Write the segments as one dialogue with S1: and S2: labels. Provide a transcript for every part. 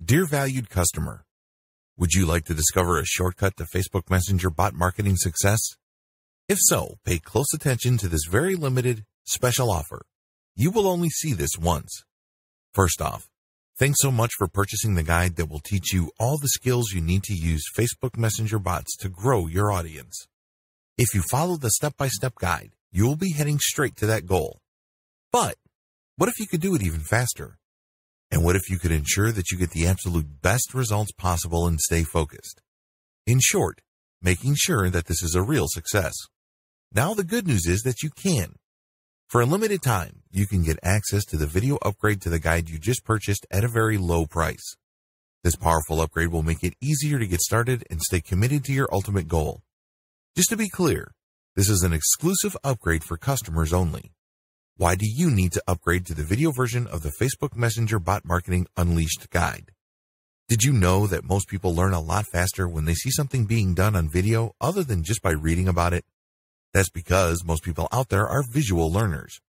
S1: Dear valued customer, would you like to discover a shortcut to Facebook Messenger bot marketing success? If so, pay close attention to this very limited, special offer. You will only see this once. First off, thanks so much for purchasing the guide that will teach you all the skills you need to use Facebook Messenger bots to grow your audience. If you follow the step-by-step guide, you will be heading straight to that goal. But what if you could do it even faster? And what if you could ensure that you get the absolute best results possible and stay focused? In short, making sure that this is a real success. Now the good news is that you can. For a limited time, you can get access to the video upgrade to the guide you just purchased at a very low price. This powerful upgrade will make it easier to get started and stay committed to your ultimate goal. Just to be clear, this is an exclusive upgrade for customers only. Why do you need to upgrade to the video version of the Facebook Messenger Bot Marketing Unleashed guide? Did you know that most people learn a lot faster when they see something being done on video other than just by reading about it? That's because most people out there are visual learners.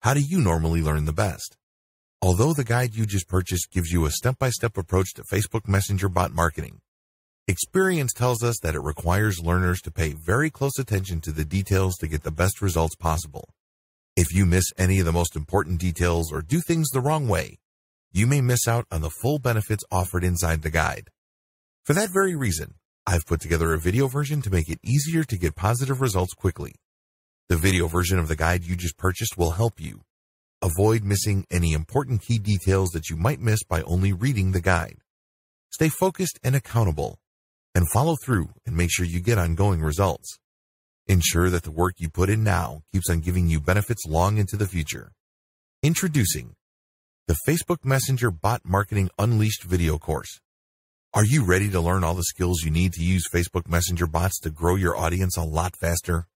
S1: How do you normally learn the best? Although the guide you just purchased gives you a step-by-step approach to Facebook Messenger bot marketing, experience tells us that it requires learners to pay very close attention to the details to get the best results possible. If you miss any of the most important details or do things the wrong way, you may miss out on the full benefits offered inside the guide. For that very reason, I've put together a video version to make it easier to get positive results quickly. The video version of the guide you just purchased will help you avoid missing any important key details that you might miss by only reading the guide. Stay focused and accountable, and follow through and make sure you get ongoing results. Ensure that the work you put in now keeps on giving you benefits long into the future. Introducing the Facebook Messenger Bot Marketing Unleashed video course. Are you ready to learn all the skills you need to use Facebook Messenger bots to grow your audience a lot faster?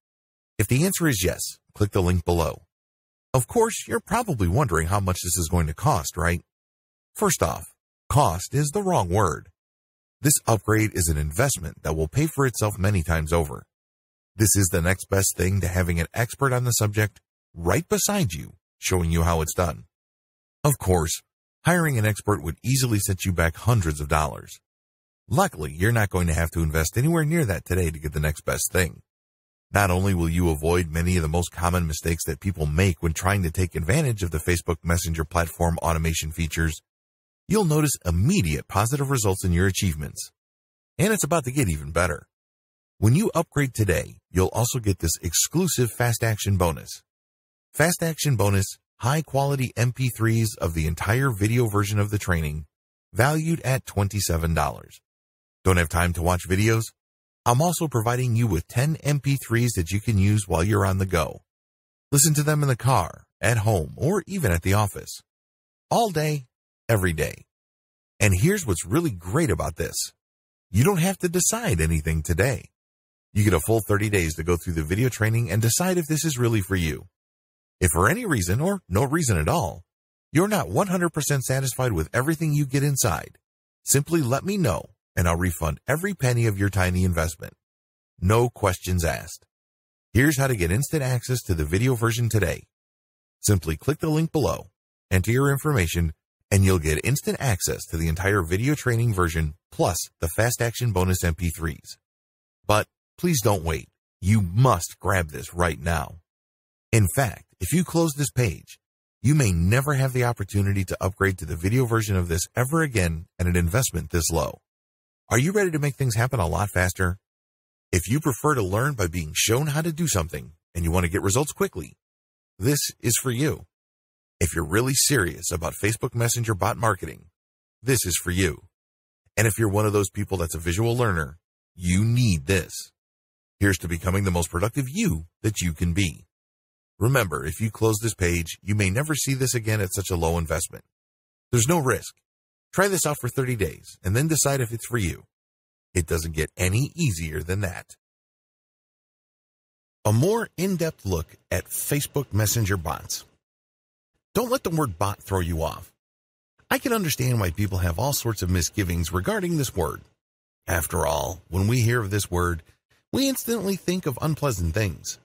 S1: If the answer is yes, click the link below. Of course, you're probably wondering how much this is going to cost, right? First off, cost is the wrong word. This upgrade is an investment that will pay for itself many times over. This is the next best thing to having an expert on the subject right beside you, showing you how it's done. Of course, hiring an expert would easily set you back hundreds of dollars. Luckily, you're not going to have to invest anywhere near that today to get the next best thing. Not only will you avoid many of the most common mistakes that people make when trying to take advantage of the Facebook Messenger platform automation features, you'll notice immediate positive results in your achievements. And it's about to get even better. When you upgrade today, you'll also get this exclusive Fast Action bonus. Fast Action bonus, high-quality MP3s of the entire video version of the training, valued at $27. Don't have time to watch videos? I'm also providing you with 10 MP3s that you can use while you're on the go. Listen to them in the car, at home, or even at the office. All day, every day. And here's what's really great about this. You don't have to decide anything today. You get a full 30 days to go through the video training and decide if this is really for you. If for any reason, or no reason at all, you're not 100% satisfied with everything you get inside, simply let me know and I'll refund every penny of your tiny investment. No questions asked. Here's how to get instant access to the video version today. Simply click the link below, enter your information, and you'll get instant access to the entire video training version plus the Fast Action bonus MP3s. But please don't wait. You must grab this right now. In fact, if you close this page, you may never have the opportunity to upgrade to the video version of this ever again at an investment this low. Are you ready to make things happen a lot faster? If you prefer to learn by being shown how to do something and you want to get results quickly, this is for you. If you're really serious about Facebook Messenger bot marketing, this is for you. And if you're one of those people that's a visual learner, you need this. Here's to becoming the most productive you that you can be. Remember, if you close this page, you may never see this again at such a low investment. There's no risk. Try this out for 30 days and then decide if it's for you. It doesn't get any easier than that. A more in-depth look at Facebook Messenger bots. Don't let the word bot throw you off. I can understand why people have all sorts of misgivings regarding this word. After all, when we hear of this word, we instantly think of unpleasant things.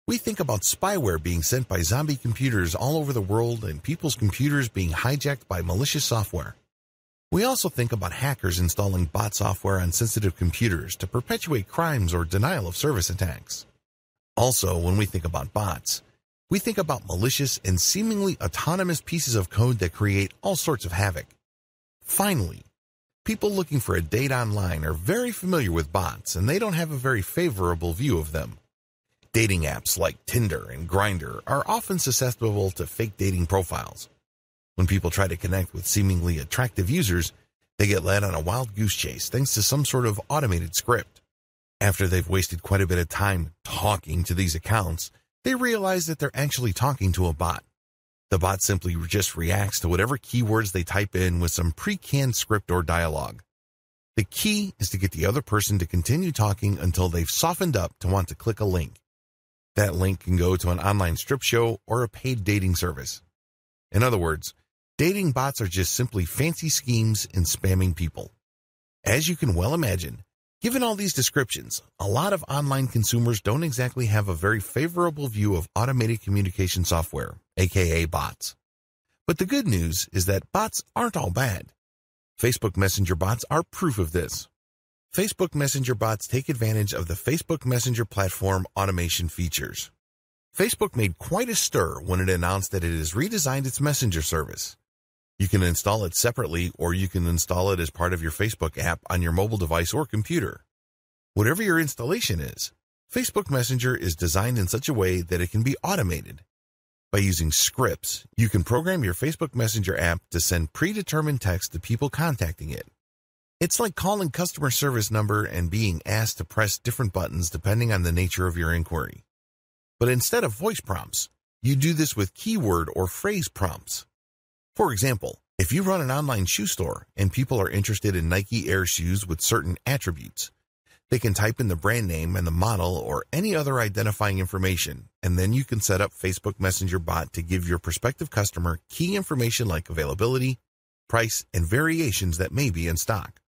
S1: We think about spyware being sent by zombie computers all over the world and people's computers being hijacked by malicious software. We also think about hackers installing bot software on sensitive computers to perpetuate crimes or denial of service attacks. Also, when we think about bots, we think about malicious and seemingly autonomous pieces of code that create all sorts of havoc. Finally, people looking for a date online are very familiar with bots, and they don't have a very favorable view of them. Dating apps like Tinder and Grindr are often susceptible to fake dating profiles. When people try to connect with seemingly attractive users, they get led on a wild goose chase thanks to some sort of automated script. After they've wasted quite a bit of time talking to these accounts, they realize that they're actually talking to a bot. The bot simply just reacts to whatever keywords they type in with some pre-canned script or dialogue. The key is to get the other person to continue talking until they've softened up to want to click a link. That link can go to an online strip show or a paid dating service. In other words, dating bots are just simply fancy schemes in spamming people. As you can well imagine, given all these descriptions, a lot of online consumers don't exactly have a very favorable view of automated communication software, aka bots. But the good news is that bots aren't all bad. Facebook Messenger bots are proof of this. Facebook Messenger bots take advantage of the Facebook Messenger platform automation features. Facebook made quite a stir when it announced that it has redesigned its Messenger service. You can install it separately, or you can install it as part of your Facebook app on your mobile device or computer. Whatever your installation is, Facebook Messenger is designed in such a way that it can be automated. By using scripts, you can program your Facebook Messenger app to send predetermined text to people contacting it. It's like calling customer service number and being asked to press different buttons depending on the nature of your inquiry. But instead of voice prompts, you do this with keyword or phrase prompts. For example, if you run an online shoe store and people are interested in Nike Air shoes with certain attributes, they can type in the brand name and the model or any other identifying information, and then you can set up Facebook Messenger bot to give your prospective customer key information like availability, price, and variations that may be in stock.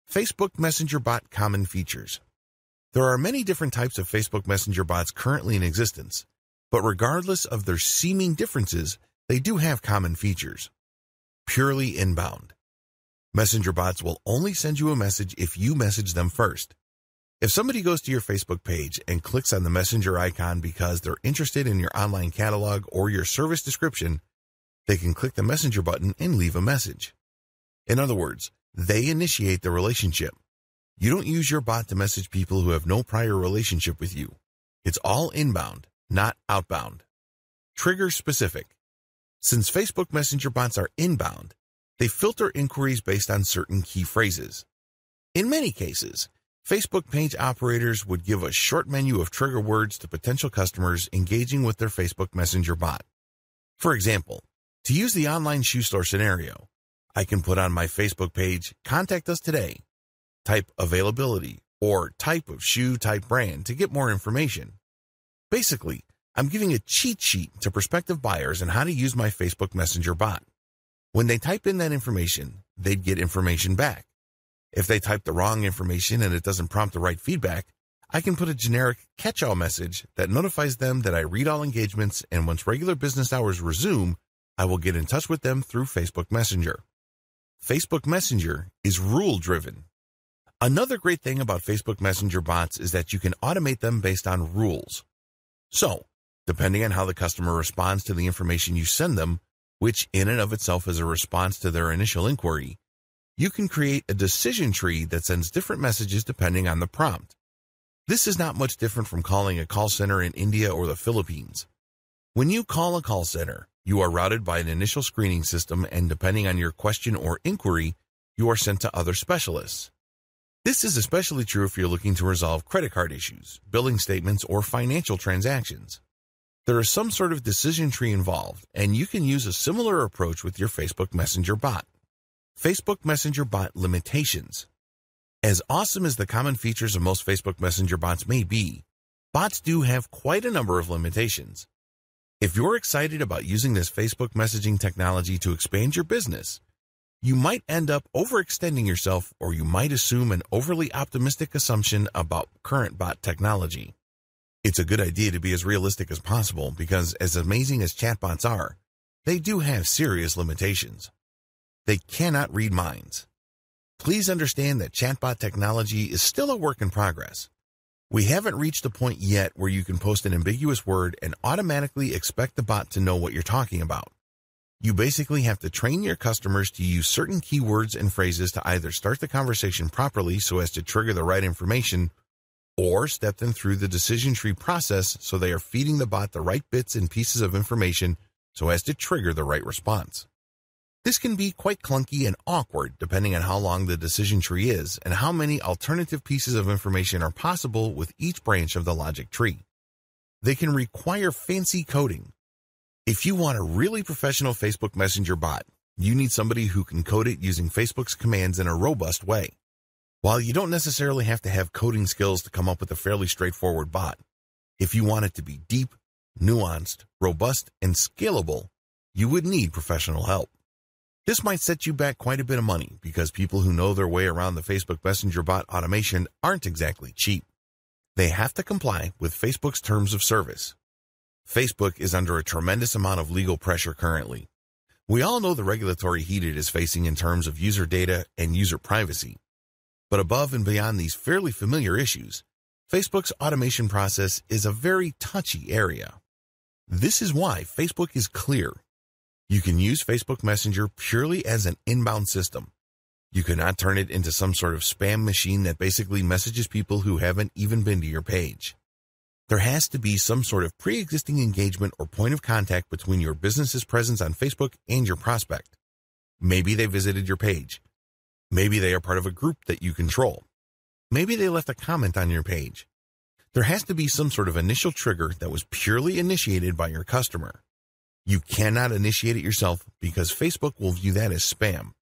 S1: Facebook Messenger bot common features. There are many different types of Facebook Messenger bots currently in existence, but regardless of their seeming differences, they do have common features. Purely inbound. Messenger bots will only send you a message if you message them first. If somebody goes to your Facebook page and clicks on the messenger icon because they're interested in your online catalog or your service description, they can click the messenger button and leave a message. In other words, they initiate the relationship. You don't use your bot to message people who have no prior relationship with you. It's all inbound, not outbound. Trigger specific. Since Facebook Messenger bots are inbound, they filter inquiries based on certain key phrases. In many cases, Facebook page operators would give a short menu of trigger words to potential customers engaging with their Facebook Messenger bot. For example, to use the online shoe store scenario, I can put on my Facebook page, "Contact us today," type availability, or type of shoe, type brand to get more information. Basically, I'm giving a cheat sheet to prospective buyers on how to use my Facebook Messenger bot. When they type in that information, they'd get information back. If they type the wrong information and it doesn't prompt the right feedback, I can put a generic catch-all message that notifies them that I read all engagements, and once regular business hours resume, I will get in touch with them through Facebook Messenger. Facebook Messenger is rule-driven. Another great thing about Facebook Messenger bots is that you can automate them based on rules. So, depending on how the customer responds to the information you send them, which in and of itself is a response to their initial inquiry, you can create a decision tree that sends different messages depending on the prompt. This is not much different from calling a call center in India or the Philippines. When you call a call center, you are routed by an initial screening system, and depending on your question or inquiry, you are sent to other specialists. This is especially true if you're looking to resolve credit card issues, billing statements, or financial transactions. There is some sort of decision tree involved, and you can use a similar approach with your Facebook Messenger bot. Facebook Messenger bot limitations. As awesome as the common features of most Facebook Messenger bots may be, bots do have quite a number of limitations. If you're excited about using this Facebook messaging technology to expand your business, you might end up overextending yourself, or you might assume an overly optimistic assumption about current bot technology. It's a good idea to be as realistic as possible because, as amazing as chatbots are, they do have serious limitations. They cannot read minds. Please understand that chatbot technology is still a work in progress. We haven't reached the point yet where you can post an ambiguous word and automatically expect the bot to know what you're talking about. You basically have to train your customers to use certain keywords and phrases to either start the conversation properly so as to trigger the right information, or step them through the decision tree process so they are feeding the bot the right bits and pieces of information so as to trigger the right response. This can be quite clunky and awkward depending on how long the decision tree is and how many alternative pieces of information are possible with each branch of the logic tree. They can require fancy coding. If you want a really professional Facebook Messenger bot, you need somebody who can code it using Facebook's commands in a robust way. While you don't necessarily have to have coding skills to come up with a fairly straightforward bot, if you want it to be deep, nuanced, robust, and scalable, you would need professional help. This might set you back quite a bit of money because people who know their way around the Facebook Messenger bot automation aren't exactly cheap. They have to comply with Facebook's terms of service. Facebook is under a tremendous amount of legal pressure currently. We all know the regulatory heat it is facing in terms of user data and user privacy. But above and beyond these fairly familiar issues, Facebook's automation process is a very touchy area. This is why Facebook is clear. You can use Facebook Messenger purely as an inbound system. You cannot turn it into some sort of spam machine that basically messages people who haven't even been to your page. There has to be some sort of pre-existing engagement or point of contact between your business's presence on Facebook and your prospect. Maybe they visited your page. Maybe they are part of a group that you control. Maybe they left a comment on your page. There has to be some sort of initial trigger that was purely initiated by your customer. You cannot initiate it yourself because Facebook will view that as spam.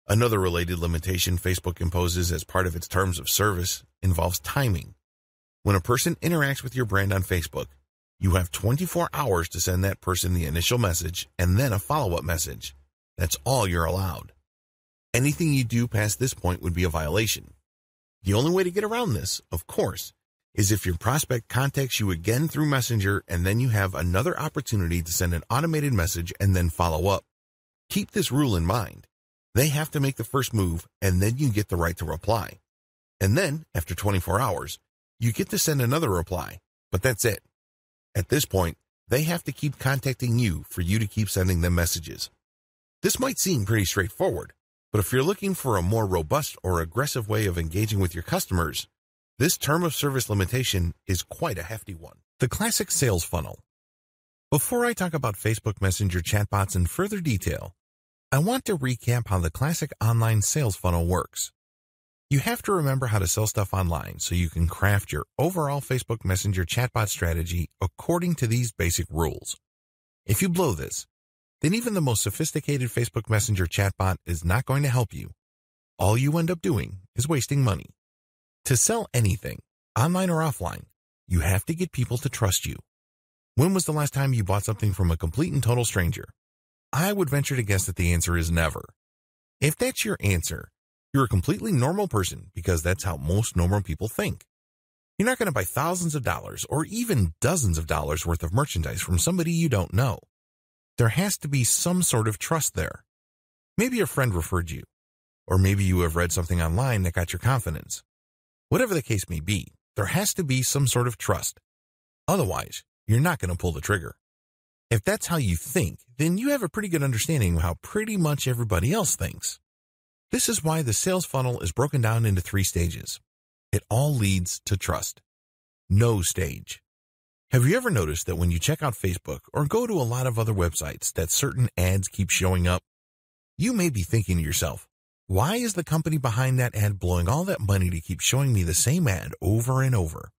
S1: Another related limitation Facebook imposes as part of its terms of service involves timing. When a person interacts with your brand on Facebook, you have 24 hours to send that person the initial message and then a follow-up message. That's all you're allowed. Anything you do past this point would be a violation. The only way to get around this, of course, is if your prospect contacts you again through Messenger and then you have another opportunity to send an automated message and then follow up. Keep this rule in mind. They have to make the first move and then you get the right to reply. And then, after 24 hours, you get to send another reply, but that's it. At this point, they have to keep contacting you for you to keep sending them messages. This might seem pretty straightforward, but if you're looking for a more robust or aggressive way of engaging with your customers, this term of service limitation is quite a hefty one. The classic sales funnel. Before I talk about Facebook Messenger chatbots in further detail, I want to recap how the classic online sales funnel works. You have to remember how to sell stuff online so you can craft your overall Facebook Messenger chatbot strategy according to these basic rules. If you blow this, then even the most sophisticated Facebook Messenger chatbot is not going to help you. All you end up doing is wasting money. To sell anything, online or offline, you have to get people to trust you. When was the last time you bought something from a complete and total stranger? I would venture to guess that the answer is never. If that's your answer, you're a completely normal person because that's how most normal people think. You're not going to buy thousands of dollars or even dozens of dollars worth of merchandise from somebody you don't know. There has to be some sort of trust there. Maybe a friend referred you, or maybe you have read something online that got your confidence. Whatever the case may be, there has to be some sort of trust. Otherwise, you're not going to pull the trigger. If that's how you think, then you have a pretty good understanding of how pretty much everybody else thinks. This is why the sales funnel is broken down into 3 stages. It all leads to trust. No stage. Have you ever noticed that when you check out Facebook or go to a lot of other websites that certain ads keep showing up? You may be thinking to yourself, why is the company behind that ad blowing all that money to keep showing me the same ad over and over?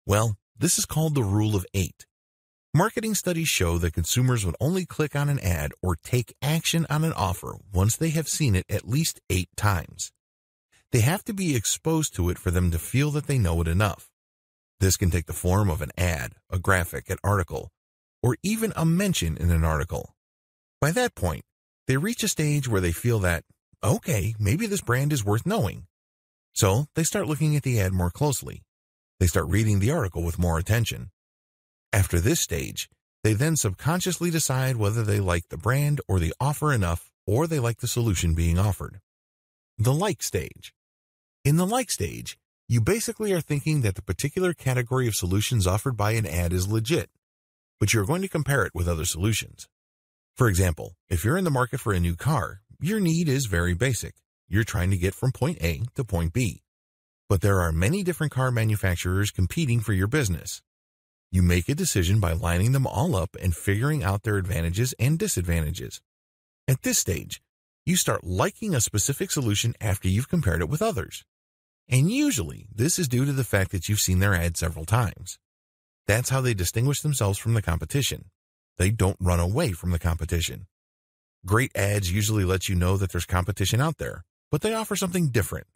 S1: Well, this is called the rule of 8. Marketing studies show that consumers would only click on an ad or take action on an offer once they have seen it at least 8 times. They have to be exposed to it for them to feel that they know it enough. This can take the form of an ad, a graphic, an article, or even a mention in an article. By that point, they reach a stage where they feel that, okay, maybe this brand is worth knowing. So they start looking at the ad more closely. They start reading the article with more attention. After this stage, they then subconsciously decide whether they like the brand or the offer enough or they like the solution being offered. The like stage. In the like stage, you basically are thinking that the particular category of solutions offered by an ad is legit, but you're going to compare it with other solutions. For example, if you're in the market for a new car, your need is very basic. You're trying to get from point A to point B. But there are many different car manufacturers competing for your business. You make a decision by lining them all up and figuring out their advantages and disadvantages. At this stage, you start liking a specific solution after you've compared it with others. And usually, this is due to the fact that you've seen their ad several times. That's how they distinguish themselves from the competition. They don't run away from the competition. Great ads usually let you know that there's competition out there, but they offer something different.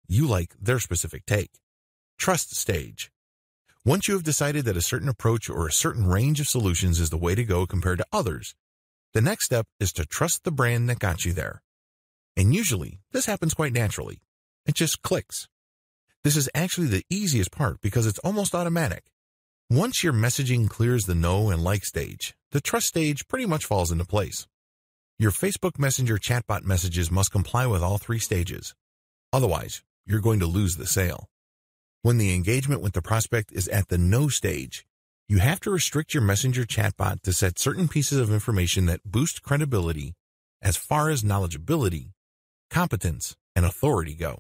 S1: You like their specific take. Trust stage. Once you have decided that a certain approach or a certain range of solutions is the way to go compared to others, the next step is to trust the brand that got you there. And usually, this happens quite naturally. It just clicks. This is actually the easiest part because it's almost automatic. Once your messaging clears the know and like stage, the trust stage pretty much falls into place. Your Facebook Messenger chatbot messages must comply with all three stages. Otherwise, you're going to lose the sale. When the engagement with the prospect is at the no stage, you have to restrict your Messenger chatbot to set certain pieces of information that boost credibility as far as knowledgeability, competence, and authority go.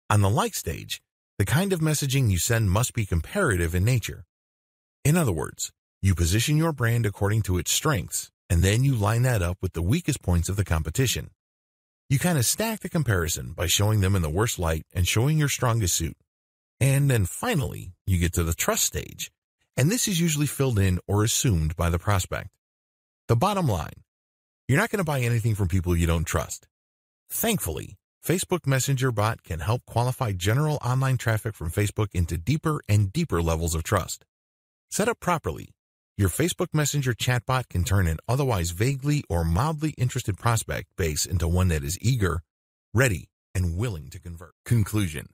S1: On the like stage, the kind of messaging you send must be comparative in nature. In other words, you position your brand according to its strengths, and then you line that up with the weakest points of the competition. You kind of stack the comparison by showing them in the worst light and showing your strongest suit. And then finally, you get to the trust stage, and this is usually filled in or assumed by the prospect. The bottom line, you're not going to buy anything from people you don't trust. Thankfully, Facebook Messenger bot can help qualify general online traffic from Facebook into deeper and deeper levels of trust. Set up properly, your Facebook Messenger chatbot can turn an otherwise vaguely or mildly interested prospect base into one that is eager, ready, and willing to convert. Conclusion.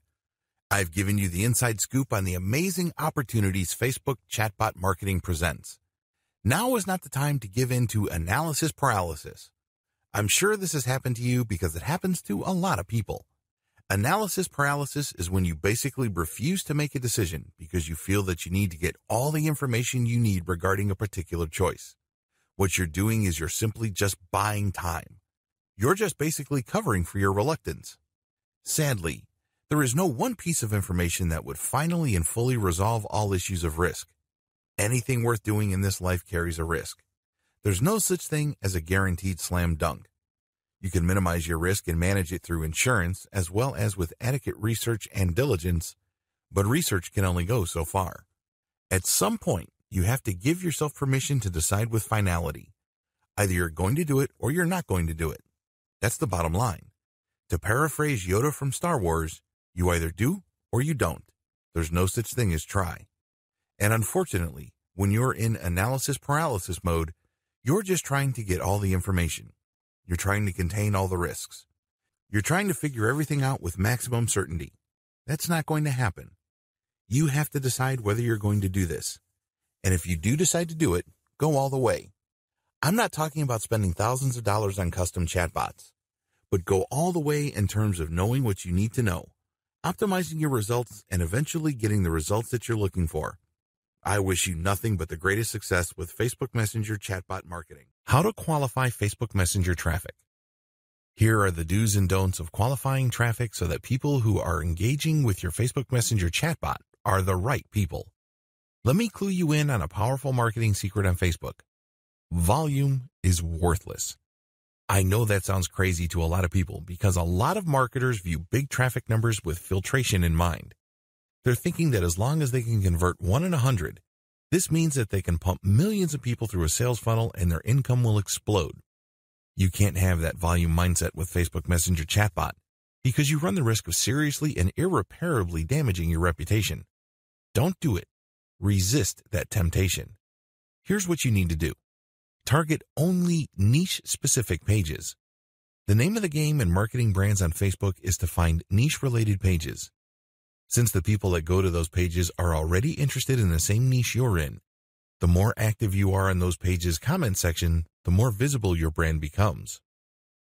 S1: I've given you the inside scoop on the amazing opportunities Facebook chatbot marketing presents. Now is not the time to give in to analysis paralysis. I'm sure this has happened to you because it happens to a lot of people. Analysis paralysis is when you basically refuse to make a decision because you feel that you need to get all the information you need regarding a particular choice. What you're doing is you're simply just buying time. You're just basically covering for your reluctance. Sadly, there is no one piece of information that would finally and fully resolve all issues of risk. Anything worth doing in this life carries a risk. There's no such thing as a guaranteed slam dunk. You can minimize your risk and manage it through insurance as well as with adequate research and diligence, but research can only go so far. At some point, you have to give yourself permission to decide with finality. Either you're going to do it or you're not going to do it. That's the bottom line. To paraphrase Yoda from Star Wars, you either do or you don't. There's no such thing as try. And unfortunately, when you're in analysis paralysis mode, you're just trying to get all the information. You're trying to contain all the risks. You're trying to figure everything out with maximum certainty. That's not going to happen. You have to decide whether you're going to do this. And if you do decide to do it, go all the way. I'm not talking about spending thousands of dollars on custom chatbots, but go all the way in terms of knowing what you need to know, optimizing your results, and eventually getting the results that you're looking for. I wish you nothing but the greatest success with Facebook Messenger chatbot marketing. How to qualify Facebook Messenger traffic. Here are the do's and don'ts of qualifying traffic so that people who are engaging with your Facebook Messenger chatbot are the right people. Let me clue you in on a powerful marketing secret on Facebook. Volume is worthless. I know that sounds crazy to a lot of people because a lot of marketers view big traffic numbers with filtration in mind. They're thinking that as long as they can convert 1 in 100, this means that they can pump millions of people through a sales funnel and their income will explode. You can't have that volume mindset with Facebook Messenger chatbot because you run the risk of seriously and irreparably damaging your reputation. Don't do it. Resist that temptation. Here's what you need to do. Target only niche-specific pages. The name of the game in marketing brands on Facebook is to find niche-related pages. Since the people that go to those pages are already interested in the same niche you're in, the more active you are in those pages' comment section, the more visible your brand becomes.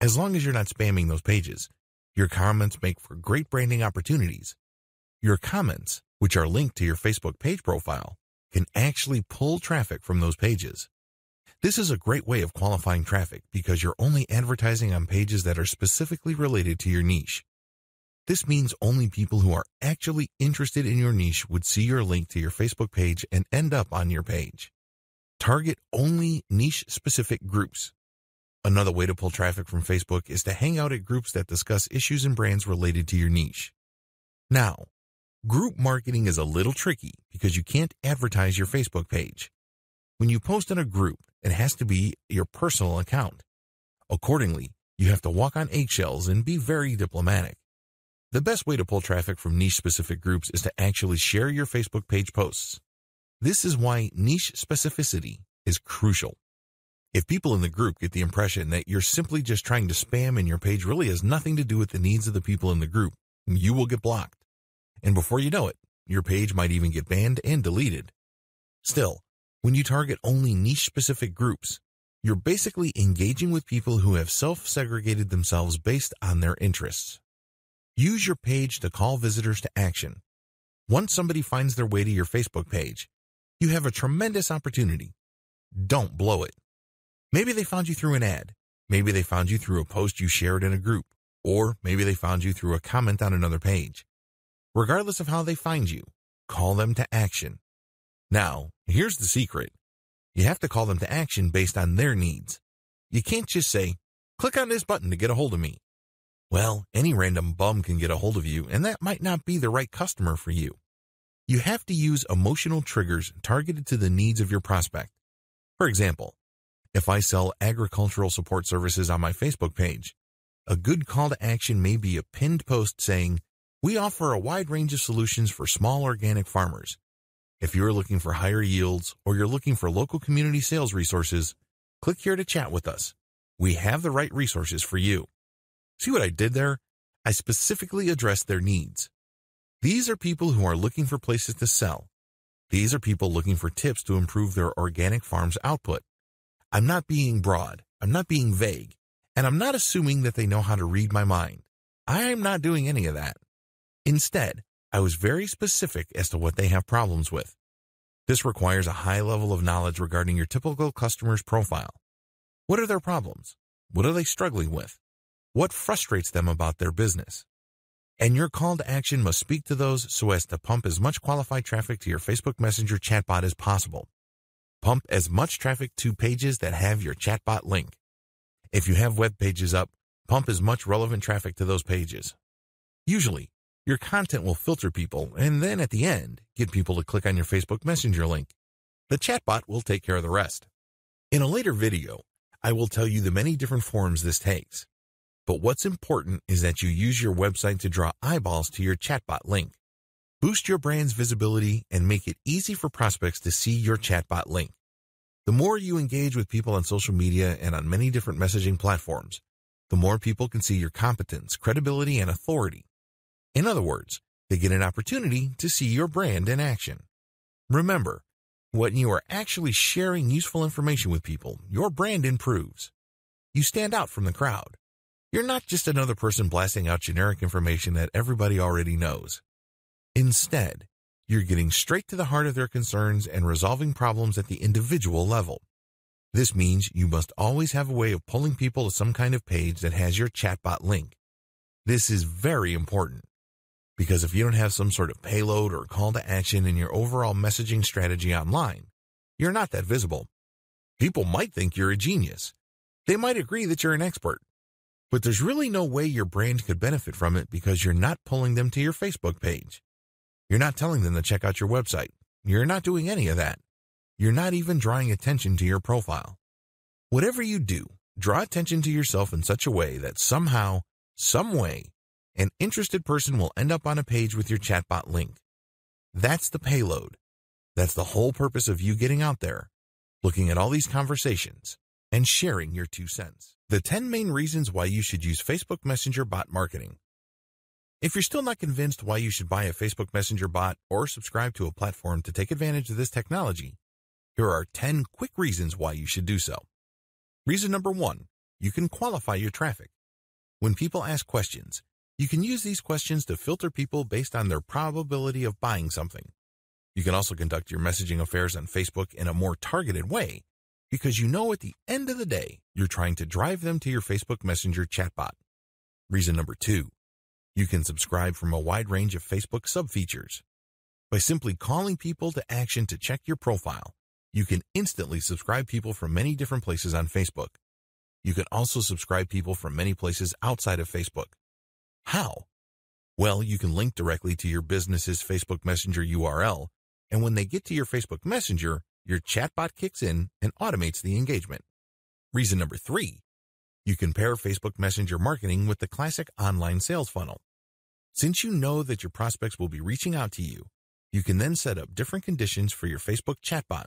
S1: As long as you're not spamming those pages, your comments make for great branding opportunities. Your comments, which are linked to your Facebook page profile, can actually pull traffic from those pages. This is a great way of qualifying traffic because you're only advertising on pages that are specifically related to your niche. This means only people who are actually interested in your niche would see your link to your Facebook page and end up on your page. Target only niche-specific groups. Another way to pull traffic from Facebook is to hang out at groups that discuss issues and brands related to your niche. Now, group marketing is a little tricky because you can't advertise your Facebook page. When you post in a group, it has to be your personal account. Accordingly, you have to walk on eggshells and be very diplomatic. The best way to pull traffic from niche-specific groups is to actually share your Facebook page posts. This is why niche specificity is crucial. If people in the group get the impression that you're simply just trying to spam and your page really has nothing to do with the needs of the people in the group, you will get blocked. And before you know it, your page might even get banned and deleted. Still, when you target only niche-specific groups, you're basically engaging with people who have self-segregated themselves based on their interests. Use your page to call visitors to action. Once somebody finds their way to your Facebook page, you have a tremendous opportunity. Don't blow it. Maybe they found you through an ad. Maybe they found you through a post you shared in a group. Or maybe they found you through a comment on another page. Regardless of how they find you, call them to action. Now, here's the secret. You have to call them to action based on their needs. You can't just say, click on this button to get a hold of me. Well, any random bum can get a hold of you, and that might not be the right customer for you. You have to use emotional triggers targeted to the needs of your prospect. For example, if I sell agricultural support services on my Facebook page, a good call to action may be a pinned post saying, we offer a wide range of solutions for small organic farmers. If you're looking for higher yields or you're looking for local community sales resources, click here to chat with us. We have the right resources for you. See what I did there? I specifically addressed their needs. These are people who are looking for places to sell. These are people looking for tips to improve their organic farm's output. I'm not being broad, I'm not being vague, and I'm not assuming that they know how to read my mind. I am not doing any of that. Instead, I was very specific as to what they have problems with. This requires a high level of knowledge regarding your typical customer's profile. What are their problems? What are they struggling with? What frustrates them about their business? And your call to action must speak to those so as to pump as much qualified traffic to your Facebook Messenger chatbot as possible. Pump as much traffic to pages that have your chatbot link. If you have web pages up, pump as much relevant traffic to those pages. Usually, your content will filter people and then at the end, get people to click on your Facebook Messenger link. The chatbot will take care of the rest. In a later video, I will tell you the many different forms this takes. But what's important is that you use your website to draw eyeballs to your chatbot link. Boost your brand's visibility and make it easy for prospects to see your chatbot link. The more you engage with people on social media and on many different messaging platforms, the more people can see your competence, credibility, and authority. In other words, they get an opportunity to see your brand in action. Remember, when you are actually sharing useful information with people, your brand improves. You stand out from the crowd. You're not just another person blasting out generic information that everybody already knows. Instead, you're getting straight to the heart of their concerns and resolving problems at the individual level. This means you must always have a way of pulling people to some kind of page that has your chatbot link. This is very important, because if you don't have some sort of payload or call to action in your overall messaging strategy online, you're not that visible. People might think you're a genius. They might agree that you're an expert. But there's really no way your brand could benefit from it because you're not pulling them to your Facebook page. You're not telling them to check out your website. You're not doing any of that. You're not even drawing attention to your profile. Whatever you do, draw attention to yourself in such a way that somehow, some way, an interested person will end up on a page with your chatbot link. That's the payload. That's the whole purpose of you getting out there, looking at all these conversations, and sharing your 2 cents. The 10 main reasons why you should use Facebook Messenger bot marketing. If you're still not convinced why you should buy a Facebook Messenger bot or subscribe to a platform to take advantage of this technology, here are 10 quick reasons why you should do so. Reason number 1, you can qualify your traffic. When people ask questions, you can use these questions to filter people based on their probability of buying something. You can also conduct your messaging affairs on Facebook in a more targeted way because you know at the end of the day, you're trying to drive them to your Facebook Messenger chatbot. Reason number 2, you can subscribe from a wide range of Facebook sub-features. By simply calling people to action to check your profile, you can instantly subscribe people from many different places on Facebook. You can also subscribe people from many places outside of Facebook. How? Well, you can link directly to your business's Facebook Messenger URL, and when they get to your Facebook Messenger, your chatbot kicks in and automates the engagement. Reason number 3, you can pair Facebook Messenger marketing with the classic online sales funnel. Since you know that your prospects will be reaching out to you, you can then set up different conditions for your Facebook chatbot.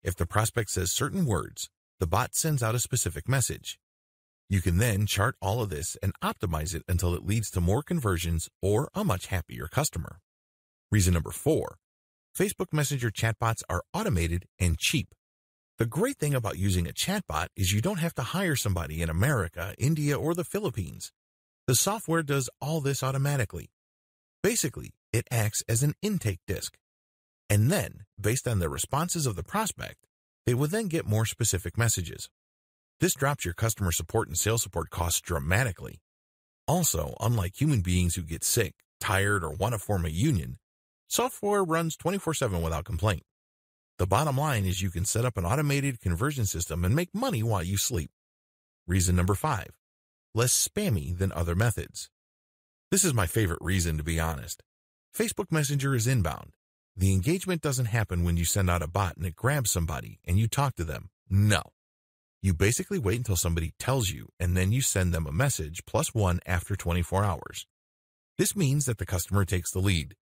S1: If the prospect says certain words, the bot sends out a specific message. You can then chart all of this and optimize it until it leads to more conversions or a much happier customer. Reason number 4, Facebook Messenger chatbots are automated and cheap. The great thing about using a chatbot is you don't have to hire somebody in America, India, or the Philippines. The software does all this automatically. Basically, it acts as an intake disk. And then, based on the responses of the prospect, they will then get more specific messages. This drops your customer support and sales support costs dramatically. Also, unlike human beings who get sick, tired, or want to form a union, software runs 24/7 without complaint. The bottom line is you can set up an automated conversion system and make money while you sleep. Reason number 5, less spammy than other methods. This is my favorite reason, to be honest. Facebook Messenger is inbound. The engagement doesn't happen when you send out a bot and it grabs somebody and you talk to them. No. You basically wait until somebody tells you and then you send them a message +1 after 24 hours. This means that the customer takes the lead.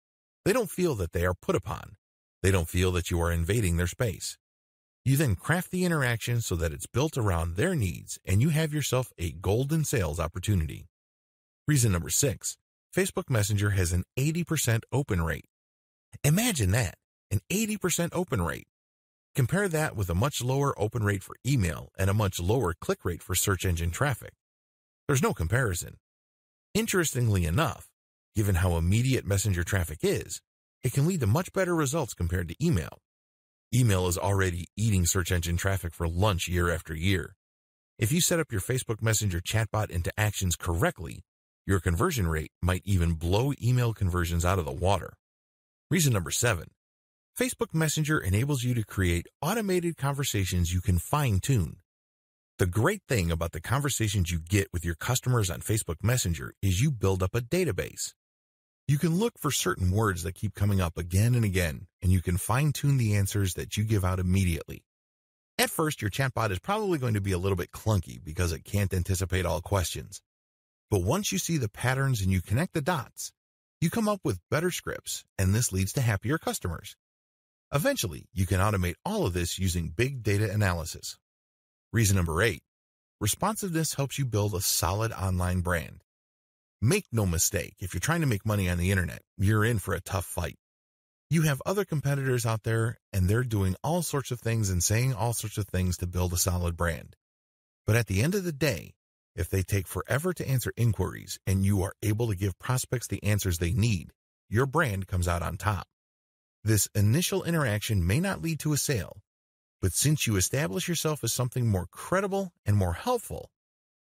S1: They don't feel that they are put upon. They don't feel that you are invading their space. You then craft the interaction so that it's built around their needs and you have yourself a golden sales opportunity. Reason number 6, Facebook Messenger has an 80% open rate. Imagine that, an 80% open rate. Compare that with a much lower open rate for email and a much lower click rate for search engine traffic. There's no comparison. Interestingly enough, given how immediate Messenger traffic is, it can lead to much better results compared to email. Email is already eating search engine traffic for lunch year after year. If you set up your Facebook Messenger chatbot into actions correctly, your conversion rate might even blow email conversions out of the water. Reason number 7, Facebook Messenger enables you to create automated conversations you can fine-tune. The great thing about the conversations you get with your customers on Facebook Messenger is you build up a database. You can look for certain words that keep coming up again and again, and you can fine-tune the answers that you give out immediately. At first, your chatbot is probably going to be a little bit clunky because it can't anticipate all questions. But once you see the patterns and you connect the dots, you come up with better scripts, and this leads to happier customers. Eventually, you can automate all of this using big data analysis. Reason number 8, responsiveness helps you build a solid online brand. Make no mistake, if you're trying to make money on the internet, you're in for a tough fight. You have other competitors out there, and they're doing all sorts of things and saying all sorts of things to build a solid brand. But at the end of the day, if they take forever to answer inquiries and you are able to give prospects the answers they need, your brand comes out on top. This initial interaction may not lead to a sale, but since you establish yourself as something more credible and more helpful,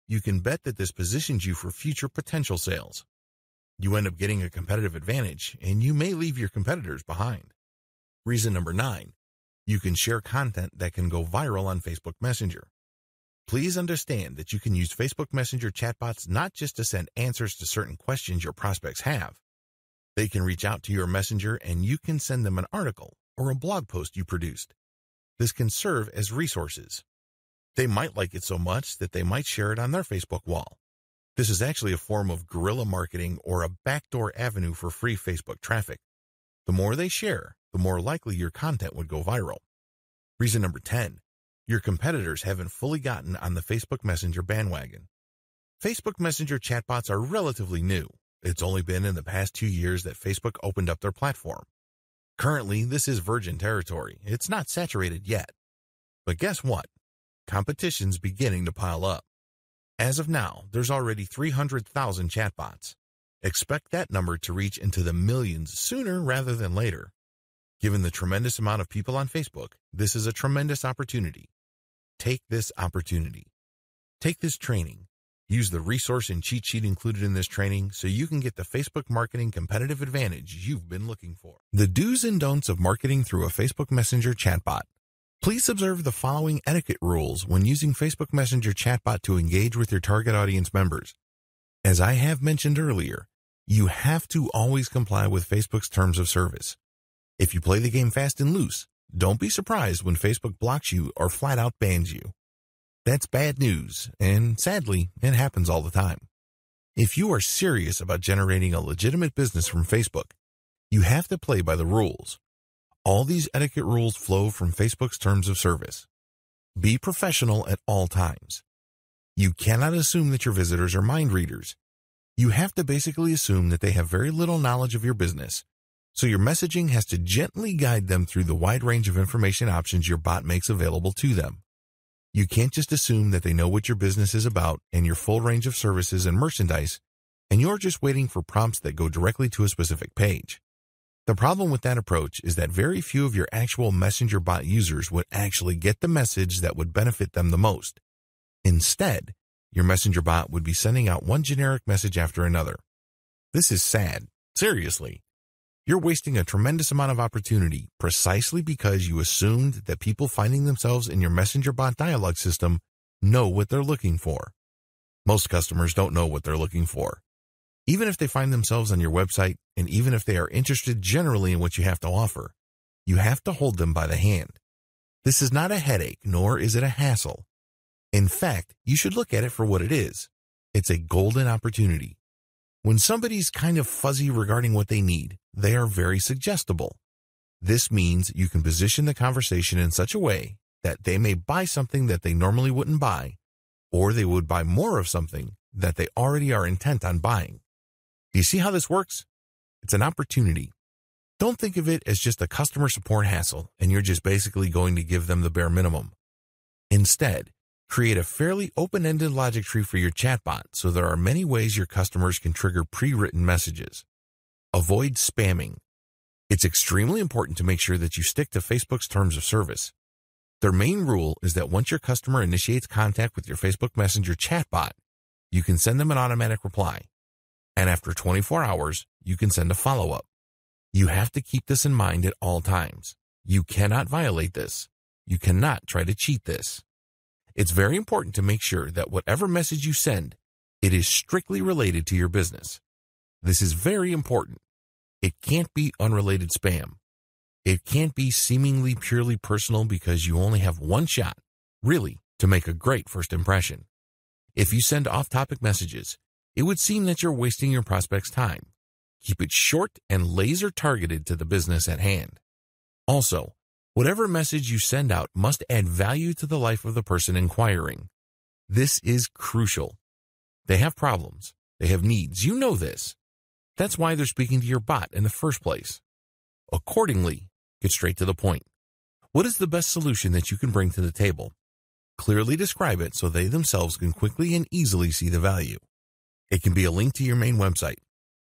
S1: you can bet that this positions you for future potential sales. You end up getting a competitive advantage, and you may leave your competitors behind. Reason number 9, you can share content that can go viral on Facebook Messenger. Please understand that you can use Facebook Messenger chatbots not just to send answers to certain questions your prospects have. They can reach out to your messenger and you can send them an article or a blog post you produced. This can serve as resources. They might like it so much that they might share it on their Facebook wall. This is actually a form of guerrilla marketing or a backdoor avenue for free Facebook traffic. The more they share, the more likely your content would go viral. Reason number 10, your competitors haven't fully gotten on the Facebook Messenger bandwagon. Facebook Messenger chatbots are relatively new. It's only been in the past 2 years that Facebook opened up their platform. Currently, this is virgin territory. It's not saturated yet. But guess what? Competition's beginning to pile up. As of now, there's already 300,000 chatbots. Expect that number to reach into the millions sooner rather than later. Given the tremendous amount of people on Facebook, this is a tremendous opportunity. Take this opportunity. Take this training. Use the resource and cheat sheet included in this training so you can get the Facebook marketing competitive advantage you've been looking for. The do's and don'ts of marketing through a Facebook Messenger chatbot. Please observe the following etiquette rules when using Facebook Messenger chatbot to engage with your target audience members. As I have mentioned earlier, you have to always comply with Facebook's terms of service. If you play the game fast and loose, don't be surprised when Facebook blocks you or flat out bans you. That's bad news, and sadly, it happens all the time. If you are serious about generating a legitimate business from Facebook, you have to play by the rules. All these etiquette rules flow from Facebook's terms of service. Be professional at all times. You cannot assume that your visitors are mind readers. You have to basically assume that they have very little knowledge of your business, so your messaging has to gently guide them through the wide range of information options your bot makes available to them. You can't just assume that they know what your business is about and your full range of services and merchandise, and you're just waiting for prompts that go directly to a specific page. The problem with that approach is that very few of your actual Messenger bot users would actually get the message that would benefit them the most. Instead, your Messenger bot would be sending out one generic message after another. This is sad. Seriously. You're wasting a tremendous amount of opportunity precisely because you assumed that people finding themselves in your Messenger bot dialogue system know what they're looking for. Most customers don't know what they're looking for. Even if they find themselves on your website, and even if they are interested generally in what you have to offer, you have to hold them by the hand. This is not a headache, nor is it a hassle. In fact, you should look at it for what it is. It's a golden opportunity. When somebody's kind of fuzzy regarding what they need, they are very suggestible. This means you can position the conversation in such a way that they may buy something that they normally wouldn't buy, or they would buy more of something that they already are intent on buying. Do you see how this works? It's an opportunity. Don't think of it as just a customer support hassle and you're just basically going to give them the bare minimum. Instead, create a fairly open-ended logic tree for your chatbot so there are many ways your customers can trigger pre-written messages. Avoid spamming. It's extremely important to make sure that you stick to Facebook's terms of service. Their main rule is that once your customer initiates contact with your Facebook Messenger chatbot, you can send them an automatic reply. And after 24 hours, you can send a follow-up. You have to keep this in mind at all times. You cannot violate this. You cannot try to cheat this. It's very important to make sure that whatever message you send, it is strictly related to your business. This is very important. It can't be unrelated spam. It can't be seemingly purely personal because you only have one shot, really, to make a great first impression. If you send off-topic messages, it would seem that you're wasting your prospect's time. Keep it short and laser targeted to the business at hand. Also, whatever message you send out must add value to the life of the person inquiring. This is crucial. They have problems. They have needs. You know this. That's why they're speaking to your bot in the first place. Accordingly, get straight to the point. What is the best solution that you can bring to the table? Clearly describe it so they themselves can quickly and easily see the value. It can be a link to your main website,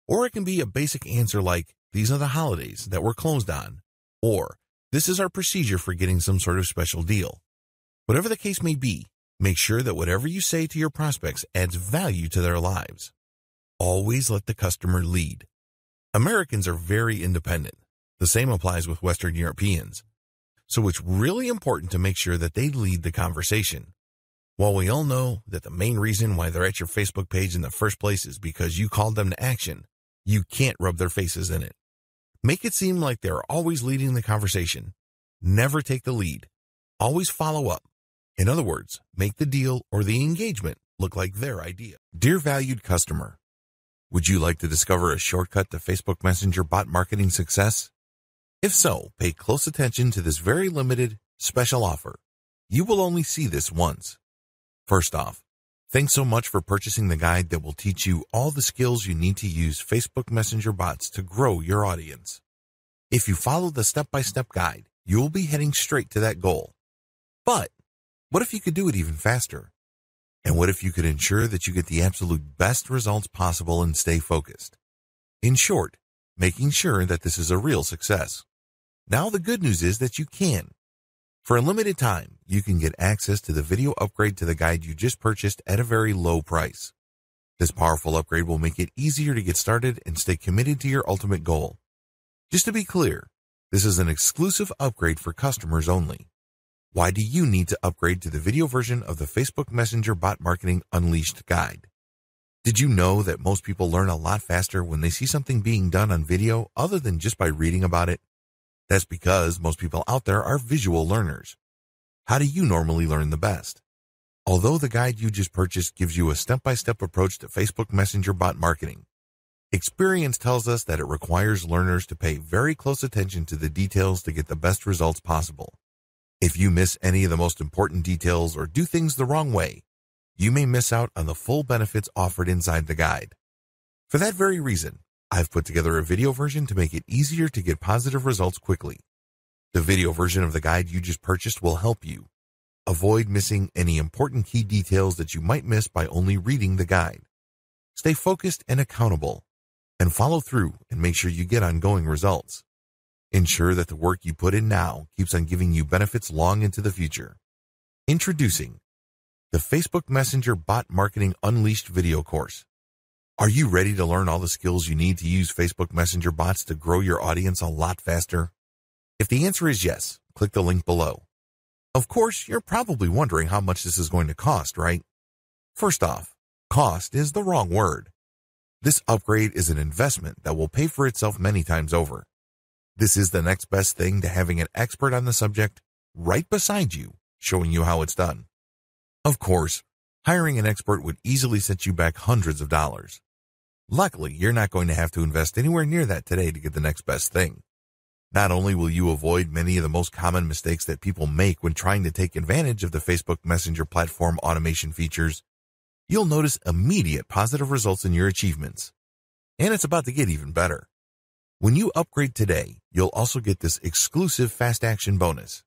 S1: or it can be a basic answer like, these are the holidays that we're closed on, or this is our procedure for getting some sort of special deal. Whatever the case may be, make sure that whatever you say to your prospects adds value to their lives. Always let the customer lead. Americans are very independent. The same applies with Western Europeans. So it's really important to make sure that they lead the conversation. While we all know that the main reason why they're at your Facebook page in the first place is because you called them to action, you can't rub their faces in it. Make it seem like they're always leading the conversation. Never take the lead. Always follow up. In other words, make the deal or the engagement look like their idea. Dear valued customer, would you like to discover a shortcut to Facebook Messenger bot marketing success? If so, pay close attention to this very limited, special offer. You will only see this once. First off, thanks so much for purchasing the guide that will teach you all the skills you need to use Facebook Messenger bots to grow your audience. If you follow the step-by-step guide, you will be heading straight to that goal. But what if you could do it even faster? And what if you could ensure that you get the absolute best results possible and stay focused? In short, making sure that this is a real success. Now the good news is that you can. For a limited time, you can get access to the video upgrade to the guide you just purchased at a very low price. This powerful upgrade will make it easier to get started and stay committed to your ultimate goal. Just to be clear, this is an exclusive upgrade for customers only. Why do you need to upgrade to the video version of the Facebook Messenger Bot Marketing Unleashed guide? Did you know that most people learn a lot faster when they see something being done on video other than just by reading about it? That's because most people out there are visual learners. How do you normally learn the best? Although the guide you just purchased gives you a step-by-step approach to Facebook Messenger Bot Marketing, experience tells us that it requires learners to pay very close attention to the details to get the best results possible. If you miss any of the most important details or do things the wrong way, you may miss out on the full benefits offered inside the guide. For that very reason, I've put together a video version to make it easier to get positive results quickly. The video version of the guide you just purchased will help you. Avoid missing any important key details that you might miss by only reading the guide. Stay focused and accountable, and follow through and make sure you get ongoing results. Ensure that the work you put in now keeps on giving you benefits long into the future. Introducing the Facebook Messenger Bot Marketing Unleashed video course. Are you ready to learn all the skills you need to use Facebook Messenger bots to grow your audience a lot faster? If the answer is yes, click the link below. Of course, you're probably wondering how much this is going to cost, right? First off, cost is the wrong word. This upgrade is an investment that will pay for itself many times over. This is the next best thing to having an expert on the subject right beside you, showing you how it's done. Of course, hiring an expert would easily set you back hundreds of dollars. Luckily, you're not going to have to invest anywhere near that today to get the next best thing. Not only will you avoid many of the most common mistakes that people make when trying to take advantage of the Facebook Messenger platform automation features, you'll notice immediate positive results in your achievements. And it's about to get even better. When you upgrade today, you'll also get this exclusive Fast Action bonus.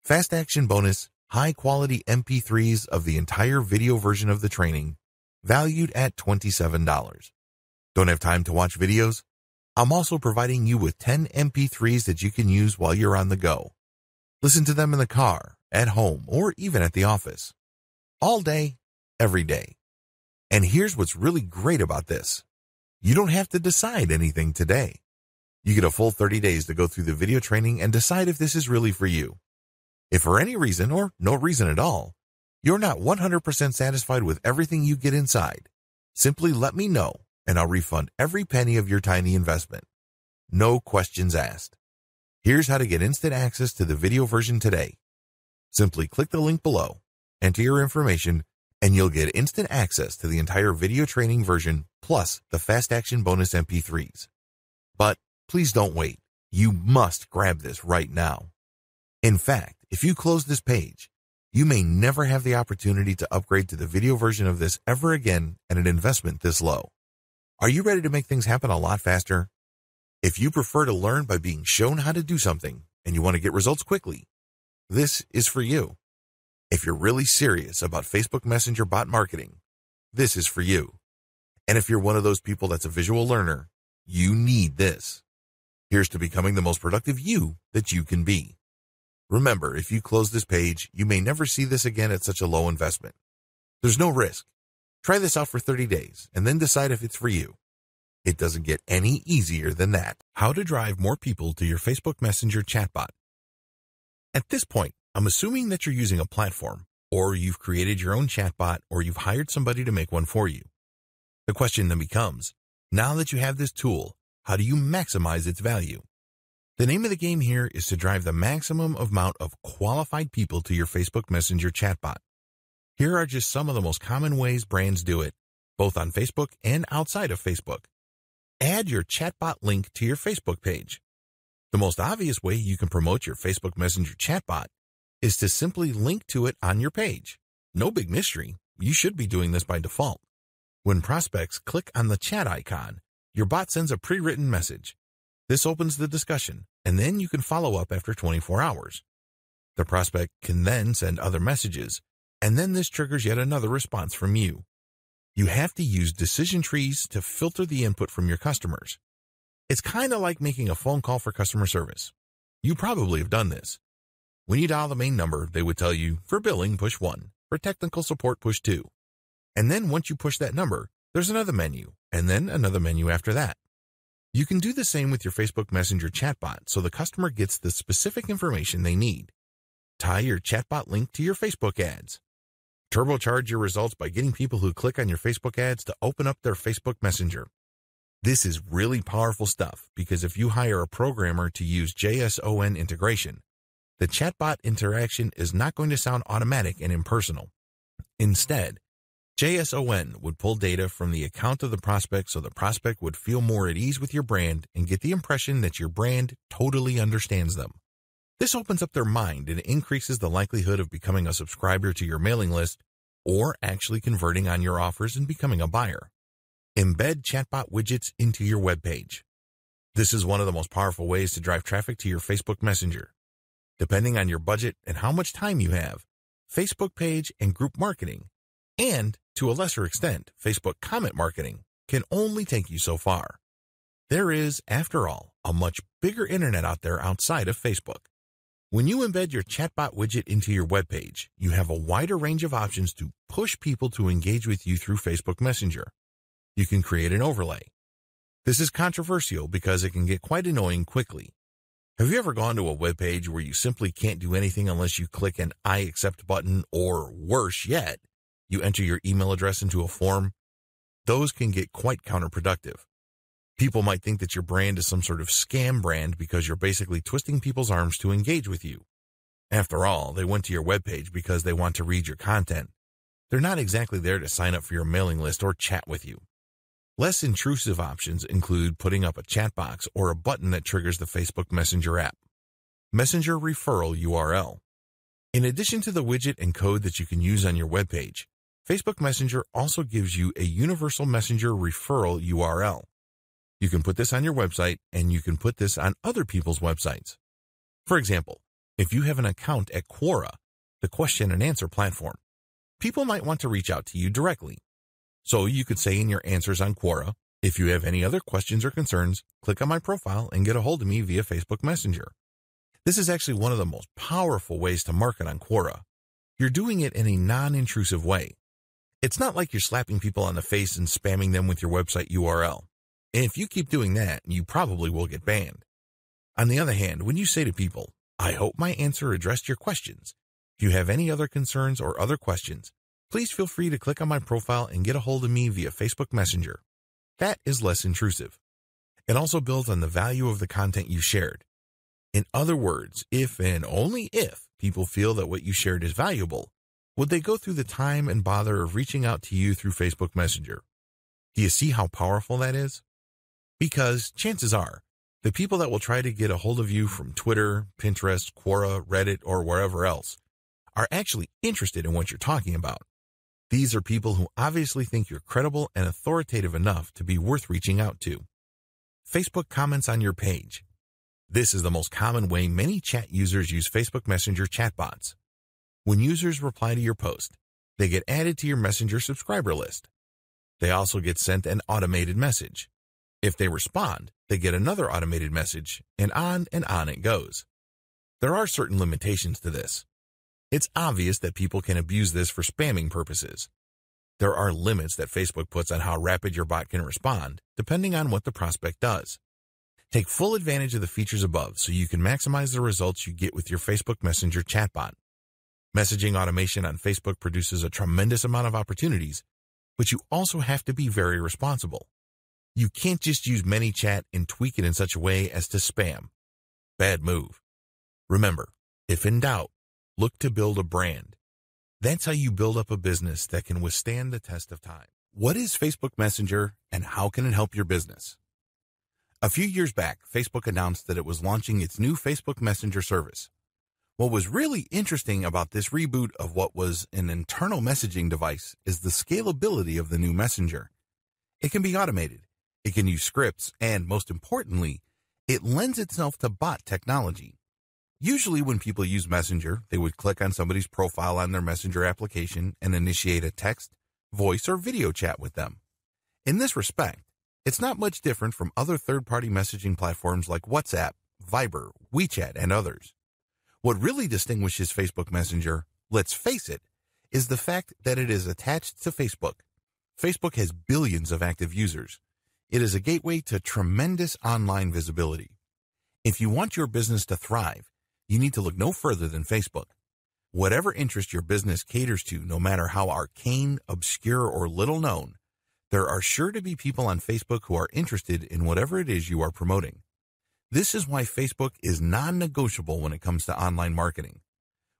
S1: Fast Action bonus, high-quality MP3s of the entire video version of the training, valued at $27. Don't have time to watch videos? I'm also providing you with 10 MP3s that you can use while you're on the go. Listen to them in the car, at home, or even at the office. All day, every day. And here's what's really great about this. You don't have to decide anything today. You get a full 30 days to go through the video training and decide if this is really for you. If for any reason or no reason at all, you're not 100% satisfied with everything you get inside, simply let me know and I'll refund every penny of your tiny investment. No questions asked. Here's how to get instant access to the video version today. Simply click the link below, enter your information, and you'll get instant access to the entire video training version plus the Fast Action bonus MP3s. But please don't wait. You must grab this right now. In fact, if you close this page, you may never have the opportunity to upgrade to the video version of this ever again at an investment this low. Are you ready to make things happen a lot faster? If you prefer to learn by being shown how to do something and you want to get results quickly, this is for you. If you're really serious about Facebook Messenger bot marketing, this is for you. And if you're one of those people that's a visual learner, you need this. Here's to becoming the most productive you that you can be. Remember, if you close this page, you may never see this again at such a low investment. There's no risk. Try this out for 30 days and then decide if it's for you. It doesn't get any easier than that. How to drive more people to your Facebook Messenger chatbot. At this point, I'm assuming that you're using a platform, or you've created your own chatbot, or you've hired somebody to make one for you. The question then becomes, now that you have this tool, how do you maximize its value? The name of the game here is to drive the maximum amount of qualified people to your Facebook Messenger chatbot. Here are just some of the most common ways brands do it, both on Facebook and outside of Facebook. Add your chatbot link to your Facebook page. The most obvious way you can promote your Facebook Messenger chatbot is to simply link to it on your page. No big mystery. You should be doing this by default. When prospects click on the chat icon, your bot sends a pre-written message. This opens the discussion, and then you can follow up after 24 hours. The prospect can then send other messages, And then this triggers yet another response from you. You have to use decision trees to filter the input from your customers. It's kind of like making a phone call for customer service. You probably have done this. When you dial the main number, they would tell you, for billing, push 1, for technical support, push 2. And then once you push that number, there's another menu, and then another menu after that. You can do the same with your Facebook Messenger chatbot so the customer gets the specific information they need. Tie your chatbot link to your Facebook ads. Turbocharge your results by getting people who click on your Facebook ads to open up their Facebook Messenger. This is really powerful stuff because if you hire a programmer to use JSON integration, the chatbot interaction is not going to sound automatic and impersonal. Instead, JSON would pull data from the account of the prospect so the prospect would feel more at ease with your brand and get the impression that your brand totally understands them. This opens up their mind and increases the likelihood of becoming a subscriber to your mailing list or actually converting on your offers and becoming a buyer. Embed chatbot widgets into your web page. This is one of the most powerful ways to drive traffic to your Facebook Messenger. Depending on your budget and how much time you have, Facebook page and group marketing, and to a lesser extent, Facebook comment marketing, can only take you so far. There is, after all, a much bigger internet out there outside of Facebook. When you embed your chatbot widget into your web page, you have a wider range of options to push people to engage with you through Facebook Messenger. You can create an overlay. This is controversial because it can get quite annoying quickly. Have you ever gone to a web page where you simply can't do anything unless you click an I accept button, or worse yet, you enter your email address into a form? Those can get quite counterproductive. People might think that your brand is some sort of scam brand because you're basically twisting people's arms to engage with you. After all, they went to your webpage because they want to read your content. They're not exactly there to sign up for your mailing list or chat with you. Less intrusive options include putting up a chat box or a button that triggers the Facebook Messenger app. Messenger referral URL. In addition to the widget and code that you can use on your webpage, Facebook Messenger also gives you a universal messenger referral URL. You can put this on your website, and you can put this on other people's websites. For example, if you have an account at Quora, the question and answer platform, people might want to reach out to you directly. So you could say in your answers on Quora, if you have any other questions or concerns, click on my profile and get a hold of me via Facebook Messenger. This is actually one of the most powerful ways to market on Quora. You're doing it in a non-intrusive way. It's not like you're slapping people on the face and spamming them with your website URL. And if you keep doing that, you probably will get banned. On the other hand, when you say to people, I hope my answer addressed your questions. If you have any other concerns or other questions, please feel free to click on my profile and get a hold of me via Facebook Messenger. That is less intrusive. It also builds on the value of the content you shared. In other words, if and only if people feel that what you shared is valuable, would they go through the time and bother of reaching out to you through Facebook Messenger? Do you see how powerful that is? Because chances are, the people that will try to get a hold of you from Twitter, Pinterest, Quora, Reddit, or wherever else are actually interested in what you're talking about. These are people who obviously think you're credible and authoritative enough to be worth reaching out to. Facebook comments on your page. This is the most common way many chat users use Facebook Messenger chatbots. When users reply to your post, they get added to your Messenger subscriber list. They also get sent an automated message. If they respond, they get another automated message, and on it goes. There are certain limitations to this. It's obvious that people can abuse this for spamming purposes. There are limits that Facebook puts on how rapid your bot can respond, depending on what the prospect does. Take full advantage of the features above so you can maximize the results you get with your Facebook Messenger chatbot. Messaging automation on Facebook produces a tremendous amount of opportunities, but you also have to be very responsible. You can't just use ManyChat and tweak it in such a way as to spam. Bad move. Remember, if in doubt, look to build a brand. That's how you build up a business that can withstand the test of time. What is Facebook Messenger and how can it help your business? A few years back, Facebook announced that it was launching its new Facebook Messenger service. What was really interesting about this reboot of what was an internal messaging device is the scalability of the new messenger. It can be automated. It can use scripts, and most importantly, it lends itself to bot technology. Usually when people use Messenger, they would click on somebody's profile on their Messenger application and initiate a text, voice, or video chat with them. In this respect, it's not much different from other third-party messaging platforms like WhatsApp, Viber, WeChat, and others. What really distinguishes Facebook Messenger, let's face it, is the fact that it is attached to Facebook. Facebook has billions of active users. It is a gateway to tremendous online visibility. If you want your business to thrive, you need to look no further than Facebook. Whatever interest your business caters to, no matter how arcane, obscure, or little known, there are sure to be people on Facebook who are interested in whatever it is you are promoting. This is why Facebook is non-negotiable when it comes to online marketing.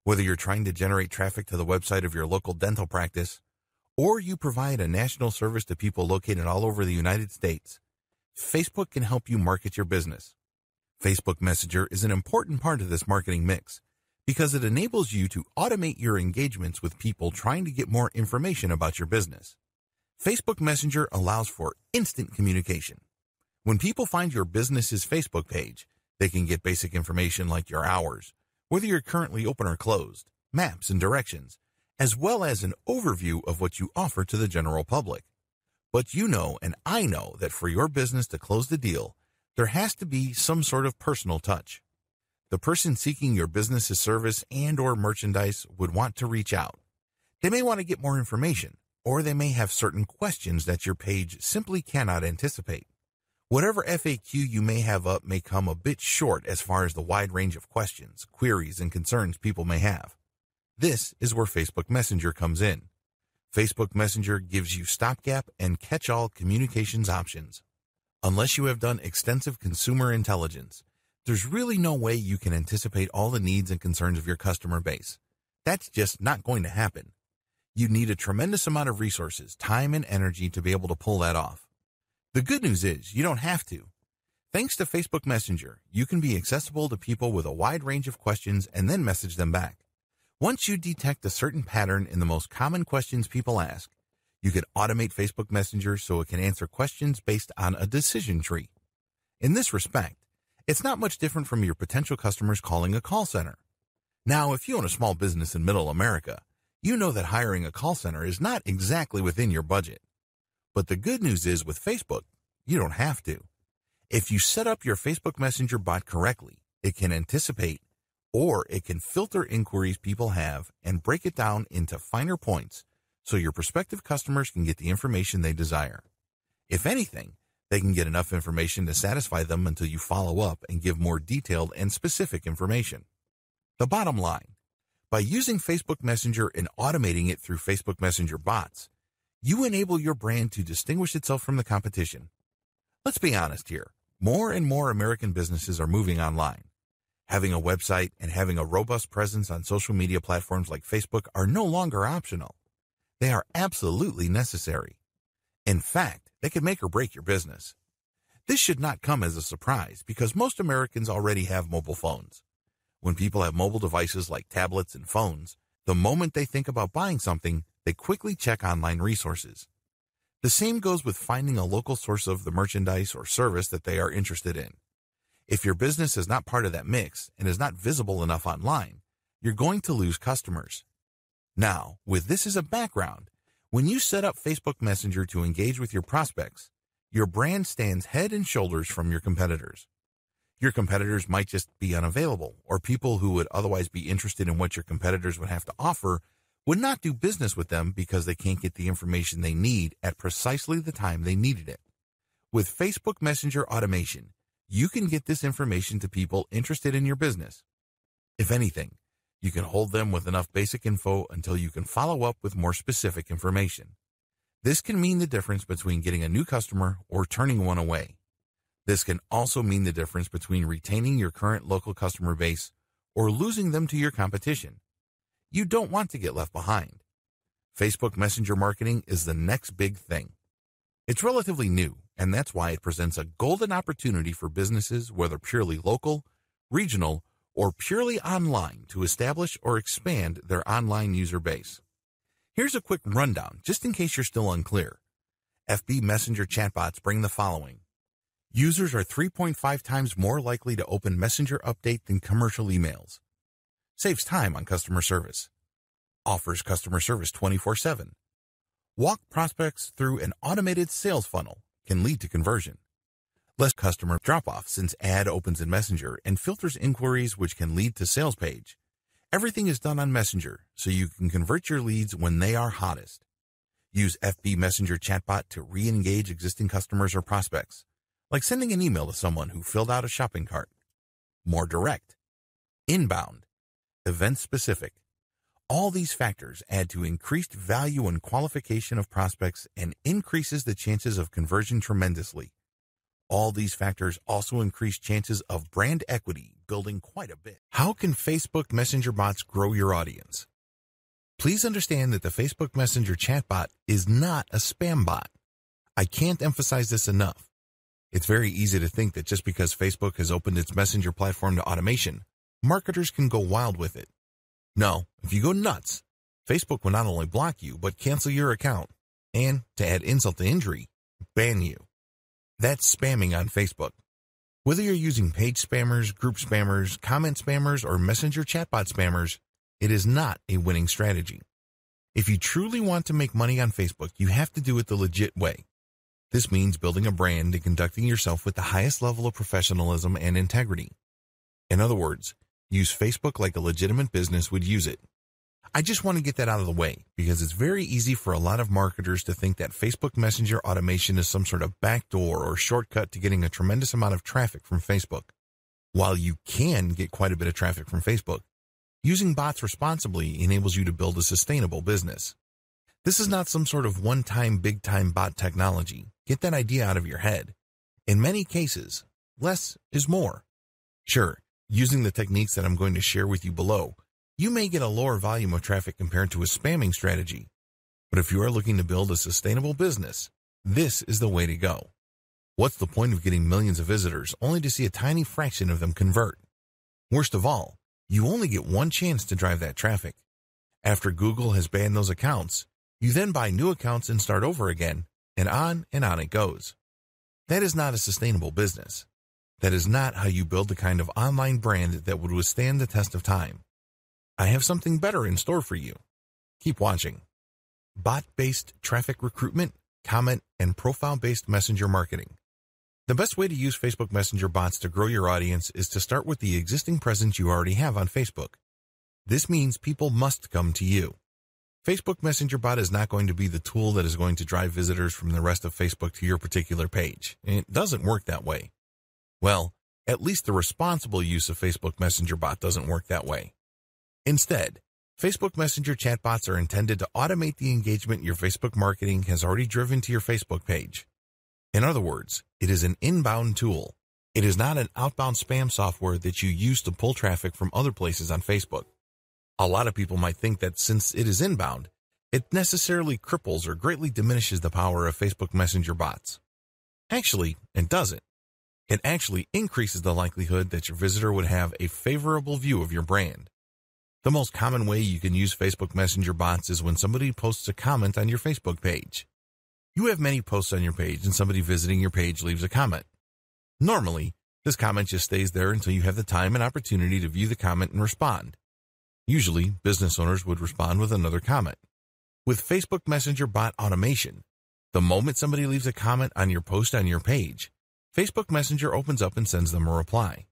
S1: Whether you're trying to generate traffic to the website of your local dental practice, or you provide a national service to people located all over the United States, Facebook can help you market your business. Facebook Messenger is an important part of this marketing mix because it enables you to automate your engagements with people trying to get more information about your business. Facebook Messenger allows for instant communication. When people find your business's Facebook page, they can get basic information like your hours, whether you're currently open or closed, maps and directions, as well as an overview of what you offer to the general public. But you know and I know that for your business to close the deal, there has to be some sort of personal touch. The person seeking your business's service and/or merchandise would want to reach out. They may want to get more information, or they may have certain questions that your page simply cannot anticipate. Whatever FAQ you may have up may come a bit short as far as the wide range of questions, queries, and concerns people may have. This is where Facebook Messenger comes in. Facebook Messenger gives you stopgap and catch-all communications options. Unless you have done extensive consumer intelligence, there's really no way you can anticipate all the needs and concerns of your customer base. That's just not going to happen. You need a tremendous amount of resources, time, and energy to be able to pull that off. The good news is you don't have to. Thanks to Facebook Messenger, you can be accessible to people with a wide range of questions and then message them back. Once you detect a certain pattern in the most common questions people ask, you can automate Facebook Messenger so it can answer questions based on a decision tree. In this respect, it's not much different from your potential customers calling a call center. Now, if you own a small business in Middle America, you know that hiring a call center is not exactly within your budget. But the good news is with Facebook, you don't have to. If you set up your Facebook Messenger bot correctly, it can anticipate or it can filter inquiries people have and break it down into finer points so your prospective customers can get the information they desire. If anything, they can get enough information to satisfy them until you follow up and give more detailed and specific information. The bottom line, by using Facebook Messenger and automating it through Facebook Messenger bots, you enable your brand to distinguish itself from the competition. Let's be honest here. More and more American businesses are moving online. Having a website and having a robust presence on social media platforms like Facebook are no longer optional. They are absolutely necessary. In fact, they can make or break your business. This should not come as a surprise because most Americans already have mobile phones. When people have mobile devices like tablets and phones, the moment they think about buying something, they quickly check online resources. The same goes with finding a local source of the merchandise or service that they are interested in. If your business is not part of that mix and is not visible enough online, you're going to lose customers. Now, with this as a background, when you set up Facebook Messenger to engage with your prospects, your brand stands head and shoulders from your competitors. Your competitors might just be unavailable, or people who would otherwise be interested in what your competitors would have to offer would not do business with them because they can't get the information they need at precisely the time they needed it. With Facebook Messenger automation, you can get this information to people interested in your business. If anything, you can hold them with enough basic info until you can follow up with more specific information. This can mean the difference between getting a new customer or turning one away. This can also mean the difference between retaining your current local customer base or losing them to your competition. You don't want to get left behind. Facebook Messenger marketing is the next big thing. It's relatively new, and that's why it presents a golden opportunity for businesses, whether purely local, regional, or purely online, to establish or expand their online user base. Here's a quick rundown, just in case you're still unclear. FB Messenger chatbots bring the following. Users are 3.5 times more likely to open Messenger Update than commercial emails. Saves time on customer service. Offers customer service 24/7. Walk prospects through an automated sales funnel can lead to conversion. Less customer drop-off since ad opens in Messenger and filters inquiries which can lead to sales page. Everything is done on Messenger so you can convert your leads when they are hottest. Use FB Messenger Chatbot to re-engage existing customers or prospects, like sending an email to someone who filled out a shopping cart. More direct. Inbound. Event-specific. All these factors add to increased value and qualification of prospects and increases the chances of conversion tremendously. All these factors also increase chances of brand equity, building quite a bit. How can Facebook Messenger bots grow your audience? Please understand that the Facebook Messenger chatbot is not a spam bot. I can't emphasize this enough. It's very easy to think that just because Facebook has opened its Messenger platform to automation, marketers can go wild with it. No, if you go nuts, Facebook will not only block you, but cancel your account. And, to add insult to injury, ban you. That's spamming on Facebook. Whether you're using page spammers, group spammers, comment spammers, or Messenger chatbot spammers, it is not a winning strategy. If you truly want to make money on Facebook, you have to do it the legit way. This means building a brand and conducting yourself with the highest level of professionalism and integrity. In other words, use Facebook like a legitimate business would use it. I just want to get that out of the way because it's very easy for a lot of marketers to think that Facebook Messenger automation is some sort of backdoor or shortcut to getting a tremendous amount of traffic from Facebook. While you can get quite a bit of traffic from Facebook, using bots responsibly enables you to build a sustainable business. This is not some sort of one-time, big-time bot technology. Get that idea out of your head. In many cases, less is more. Sure, using the techniques that I'm going to share with you below, you may get a lower volume of traffic compared to a spamming strategy. But if you are looking to build a sustainable business, this is the way to go. What's the point of getting millions of visitors only to see a tiny fraction of them convert? Worst of all, you only get one chance to drive that traffic. After Google has banned those accounts, you then buy new accounts and start over again, and on it goes. That is not a sustainable business. That is not how you build the kind of online brand that would withstand the test of time. I have something better in store for you. Keep watching. Bot-based traffic recruitment, comment, and profile-based messenger marketing. The best way to use Facebook Messenger bots to grow your audience is to start with the existing presence you already have on Facebook. This means people must come to you. Facebook Messenger bot is not going to be the tool that is going to drive visitors from the rest of Facebook to your particular page. It doesn't work that way. Well, at least the responsible use of Facebook Messenger bot doesn't work that way. Instead, Facebook Messenger chatbots are intended to automate the engagement your Facebook marketing has already driven to your Facebook page. In other words, it is an inbound tool. It is not an outbound spam software that you use to pull traffic from other places on Facebook. A lot of people might think that since it is inbound, it necessarily cripples or greatly diminishes the power of Facebook Messenger bots. Actually, it doesn't. It actually increases the likelihood that your visitor would have a favorable view of your brand. The most common way you can use Facebook Messenger bots is when somebody posts a comment on your Facebook page. You have many posts on your page and somebody visiting your page leaves a comment. Normally, this comment just stays there until you have the time and opportunity to view the comment and respond. Usually, business owners would respond with another comment. With Facebook Messenger bot automation, the moment somebody leaves a comment on your post on your page, Facebook Messenger opens up and sends them a reply.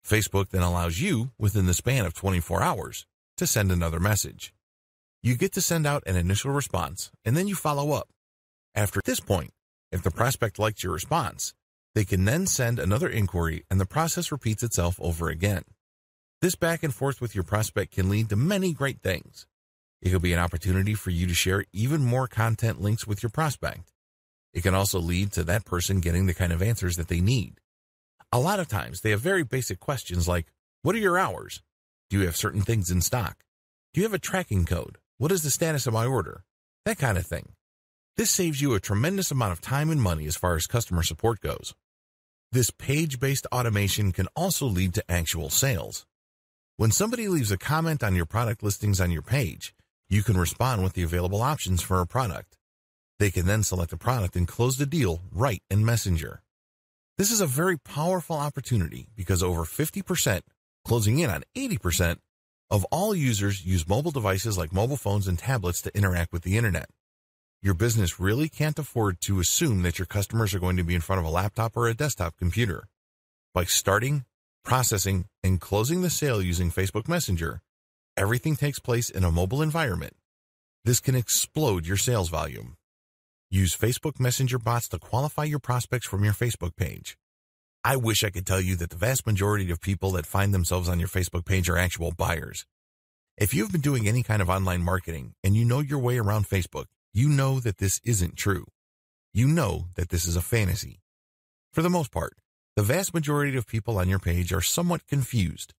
S1: Facebook then allows you, within the span of 24 hours, to send another message. You get to send out an initial response, and then you follow up. After this point, if the prospect likes your response, they can then send another inquiry and the process repeats itself over again. This back and forth with your prospect can lead to many great things. It could be an opportunity for you to share even more content links with your prospect. It can also lead to that person getting the kind of answers that they need. A lot of times, they have very basic questions like, what are your hours? Do you have certain things in stock? Do you have a tracking code? What is the status of my order? That kind of thing. This saves you a tremendous amount of time and money as far as customer support goes. This page-based automation can also lead to actual sales. When somebody leaves a comment on your product listings on your page, you can respond with the available options for a product. They can then select a product and close the deal right in Messenger. This is a very powerful opportunity because over 50%, closing in on 80%, of all users use mobile devices like mobile phones and tablets to interact with the internet. Your business really can't afford to assume that your customers are going to be in front of a laptop or a desktop computer. By starting, processing, and closing the sale using Facebook Messenger, everything takes place in a mobile environment. This can explode your sales volume. Use Facebook Messenger bots to qualify your prospects from your Facebook page. I wish I could tell you that the vast majority of people that find themselves on your Facebook page are actual buyers. If you've been doing any kind of online marketing and you know your way around Facebook, you know that this isn't true. You know that this is a fantasy. For the most part, the vast majority of people on your page are somewhat confused.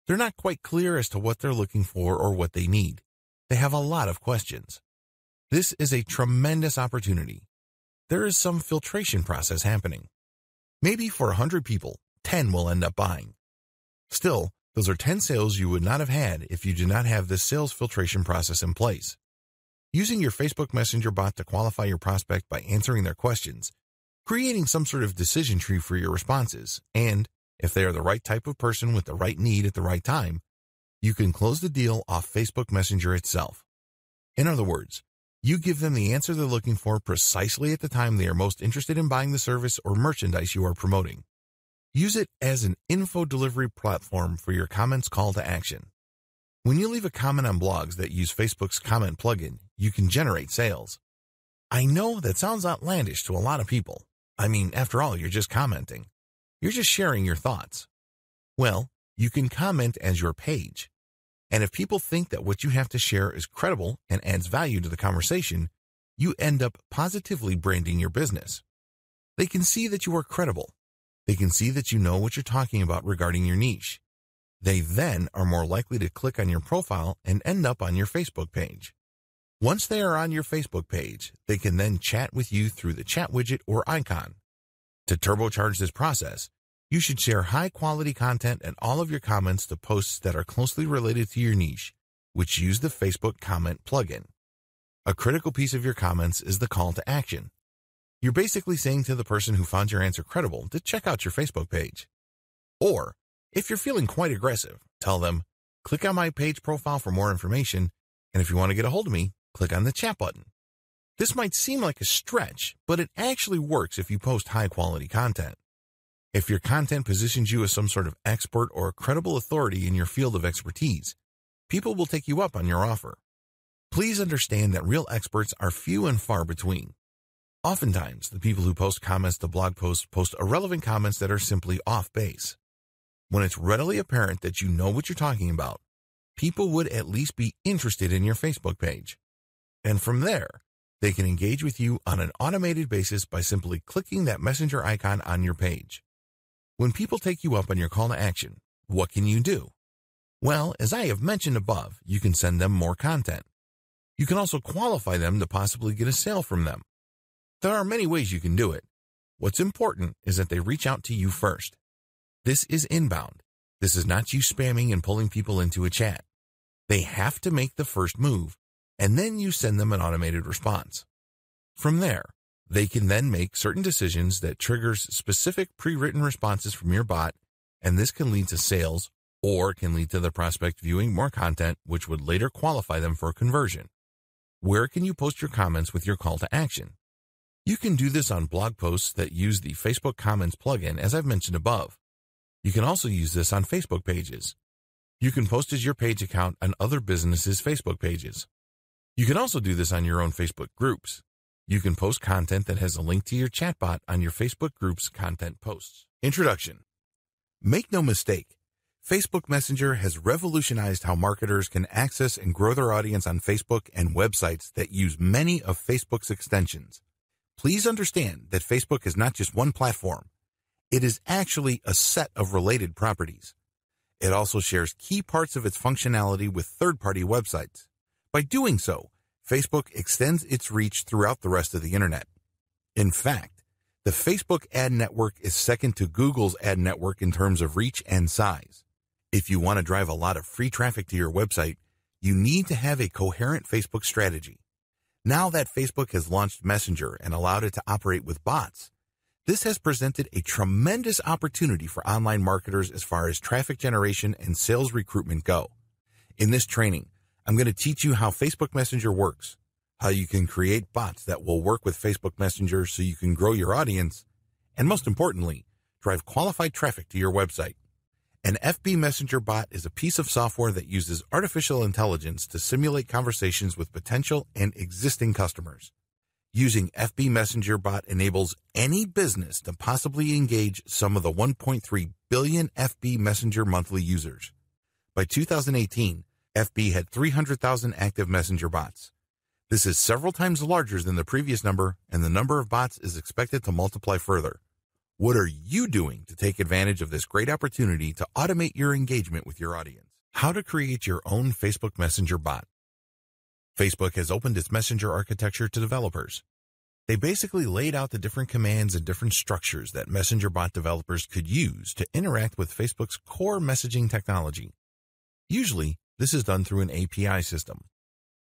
S1: They're not quite clear as to what they're looking for or what they need. They have a lot of questions. This is a tremendous opportunity. There is some filtration process happening. Maybe for 100 people, 10 will end up buying. Still, those are 10 sales you would not have had if you did not have this sales filtration process in place. Using your Facebook Messenger bot to qualify your prospect by answering their questions, creating some sort of decision tree for your responses, and, if they are the right type of person with the right need at the right time, you can close the deal off Facebook Messenger itself. In other words, you give them the answer they're looking for precisely at the time they are most interested in buying the service or merchandise you are promoting. Use it as an info delivery platform for your comments call to action. When you leave a comment on blogs that use Facebook's comment plugin, you can generate sales. I know that sounds outlandish to a lot of people. I mean, after all, you're just commenting. You're just sharing your thoughts. Well, you can comment as your page. And if people think that what you have to share is credible and adds value to the conversation, you end up positively branding your business. They can see that you are credible. They can see that you know what you're talking about regarding your niche. They then are more likely to click on your profile and end up on your Facebook page. Once they are on your Facebook page, they can then chat with you through the chat widget or icon. To turbocharge this process, you should share high-quality content and all of your comments to posts that are closely related to your niche, which use the Facebook comment plugin. A critical piece of your comments is the call to action. You're basically saying to the person who found your answer credible to check out your Facebook page. Or, if you're feeling quite aggressive, tell them, click on my page profile for more information, and if you want to get a hold of me, click on the chat button. This might seem like a stretch, but it actually works if you post high-quality content. If your content positions you as some sort of expert or a credible authority in your field of expertise, people will take you up on your offer. Please understand that real experts are few and far between. Oftentimes, the people who post comments to blog posts post irrelevant comments that are simply off base. When it's readily apparent that you know what you're talking about, people would at least be interested in your Facebook page. And from there, they can engage with you on an automated basis by simply clicking that messenger icon on your page. When people take you up on your call to action, what can you do? Well, as I have mentioned above, you can send them more content. You can also qualify them to possibly get a sale from them. There are many ways you can do it. What's important is that they reach out to you first. This is inbound. This is not you spamming and pulling people into a chat. They have to make the first move, and then you send them an automated response. From there, they can then make certain decisions that triggers specific pre-written responses from your bot, and this can lead to sales or can lead to the prospect viewing more content, which would later qualify them for conversion. Where can you post your comments with your call to action? You can do this on blog posts that use the Facebook Comments plugin, as I've mentioned above. You can also use this on Facebook pages. You can post as your page account on other businesses' Facebook pages. You can also do this on your own Facebook groups. You can post content that has a link to your chatbot on your Facebook group's content posts. Introduction. Make no mistake, Facebook Messenger has revolutionized how marketers can access and grow their audience on Facebook and websites that use many of Facebook's extensions. Please understand that Facebook is not just one platform. It is actually a set of related properties. It also shares key parts of its functionality with third-party websites. By doing so, Facebook extends its reach throughout the rest of the internet. In fact, the Facebook ad network is second to Google's ad network in terms of reach and size. If you want to drive a lot of free traffic to your website, you need to have a coherent Facebook strategy. Now that Facebook has launched Messenger and allowed it to operate with bots, This has presented a tremendous opportunity for online marketers as far as traffic generation and sales recruitment go. In this training, I'm going to teach you how Facebook Messenger works, how you can create bots that will work with Facebook Messenger so you can grow your audience, and most importantly, drive qualified traffic to your website. An FB Messenger bot is a piece of software that uses artificial intelligence to simulate conversations with potential and existing customers. Using FB Messenger bot enables any business to possibly engage some of the 1.3 billion FB Messenger monthly users. By 2018, FB had 300,000 active Messenger bots. This is several times larger than the previous number, and the number of bots is expected to multiply further. What are you doing to take advantage of this great opportunity to automate your engagement with your audience? How to create your own Facebook Messenger bot. Facebook has opened its Messenger architecture to developers. They basically laid out the different commands and different structures that Messenger bot developers could use to interact with Facebook's core messaging technology. Usually, this is done through an API system.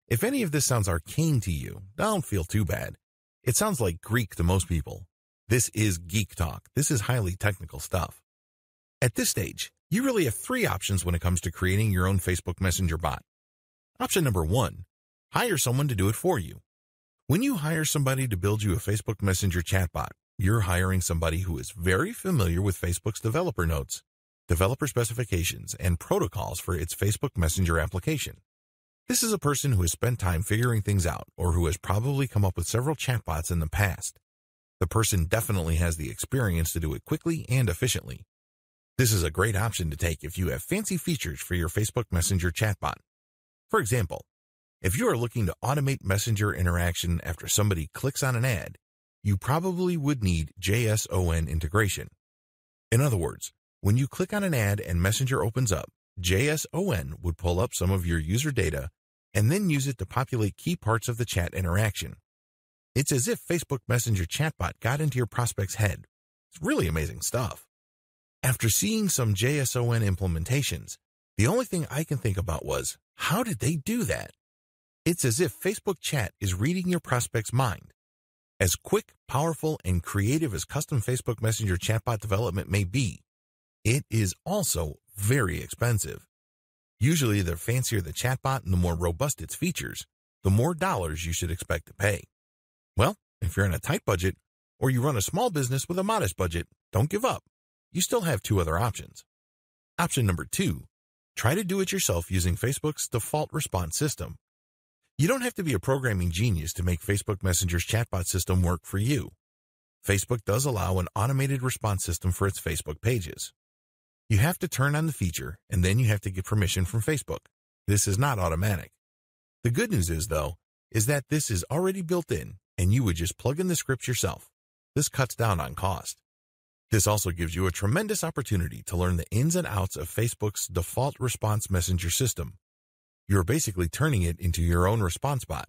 S1: If any of this sounds arcane to you, don't feel too bad. It sounds like Greek to most people. This is geek talk. This is highly technical stuff. At this stage, you really have three options when it comes to creating your own Facebook Messenger bot. Option number 1, hire someone to do it for you. When you hire somebody to build you a Facebook Messenger chatbot, you're hiring somebody who is very familiar with Facebook's developer notes, developer specifications, and protocols for its Facebook Messenger application. This is a person who has spent time figuring things out or who has probably come up with several chatbots in the past. The person definitely has the experience to do it quickly and efficiently. This is a great option to take if you have fancy features for your Facebook Messenger chatbot. For example, if you are looking to automate Messenger interaction after somebody clicks on an ad, you probably would need JSON integration. In other words, when you click on an ad and Messenger opens up, JSON would pull up some of your user data and then use it to populate key parts of the chat interaction. It's as if Facebook Messenger chatbot got into your prospect's head. It's really amazing stuff. After seeing some JSON implementations, the only thing I can think about was, how did they do that? It's as if Facebook Chat is reading your prospect's mind. As quick, powerful, and creative as custom Facebook Messenger chatbot development may be, it is also very expensive. Usually, the fancier the chatbot and the more robust its features, the more dollars you should expect to pay. Well, if you're on a tight budget, or you run a small business with a modest budget, don't give up. You still have two other options. Option number 2, try to do it yourself using Facebook's default response system. You don't have to be a programming genius to make Facebook Messenger's chatbot system work for you. Facebook does allow an automated response system for its Facebook pages. You have to turn on the feature, and then you have to get permission from Facebook. This is not automatic. The good news is, though, is that this is already built in, and you would just plug in the scripts yourself. This cuts down on cost. This also gives you a tremendous opportunity to learn the ins and outs of Facebook's default response messenger system. You're basically turning it into your own response bot.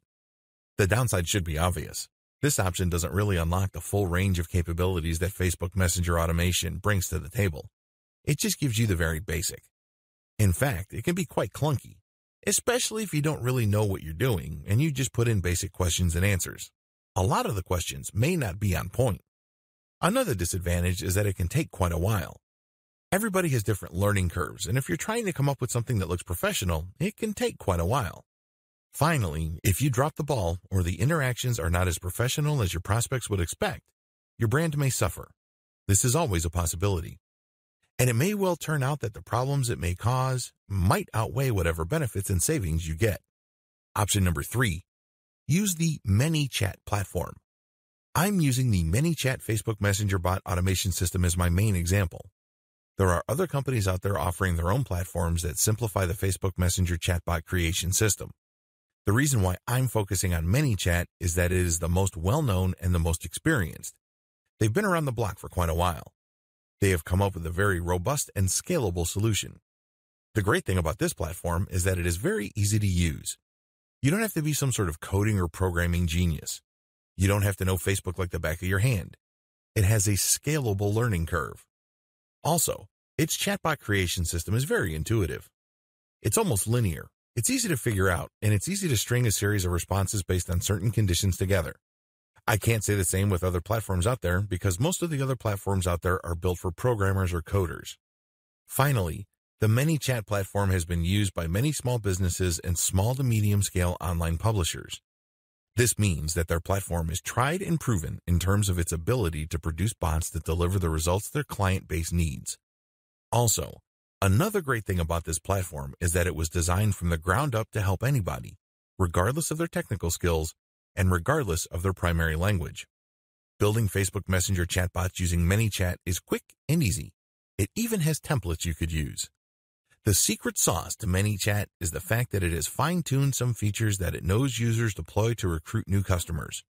S1: The downside should be obvious. This option doesn't really unlock the full range of capabilities that Facebook Messenger automation brings to the table. It just gives you the very basic. In fact, it can be quite clunky, especially if you don't really know what you're doing and you just put in basic questions and answers. A lot of the questions may not be on point. Another disadvantage is that it can take quite a while. Everybody has different learning curves, and if you're trying to come up with something that looks professional, it can take quite a while. Finally, if you drop the ball or the interactions are not as professional as your prospects would expect, your brand may suffer. This is always a possibility. And it may well turn out that the problems it may cause might outweigh whatever benefits and savings you get. Option number 3, use the ManyChat platform. I'm using the ManyChat Facebook Messenger bot automation system as my main example. There are other companies out there offering their own platforms that simplify the Facebook Messenger chatbot creation system. The reason why I'm focusing on ManyChat is that it is the most well-known and the most experienced. They've been around the block for quite a while. They have come up with a very robust and scalable solution. The great thing about this platform is that it is very easy to use. You don't have to be some sort of coding or programming genius. You don't have to know Facebook like the back of your hand. It has a scalable learning curve. Also, its chatbot creation system is very intuitive. It's almost linear. It's easy to figure out, and it's easy to string a series of responses based on certain conditions together. I can't say the same with other platforms out there because most of the other platforms out there are built for programmers or coders. Finally, the ManyChat platform has been used by many small businesses and small to medium scale online publishers. This means that their platform is tried and proven in terms of its ability to produce bots that deliver the results their client base needs. Also, another great thing about this platform is that it was designed from the ground up to help anybody, regardless of their technical skills and regardless of their primary language. Building Facebook Messenger chatbots using ManyChat is quick and easy. It even has templates you could use. The secret sauce to ManyChat is the fact that it has fine-tuned some features that it knows users deploy to recruit new customers.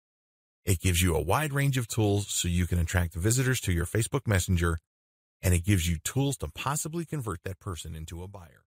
S1: It gives you a wide range of tools so you can attract visitors to your Facebook Messenger, and it gives you tools to possibly convert that person into a buyer.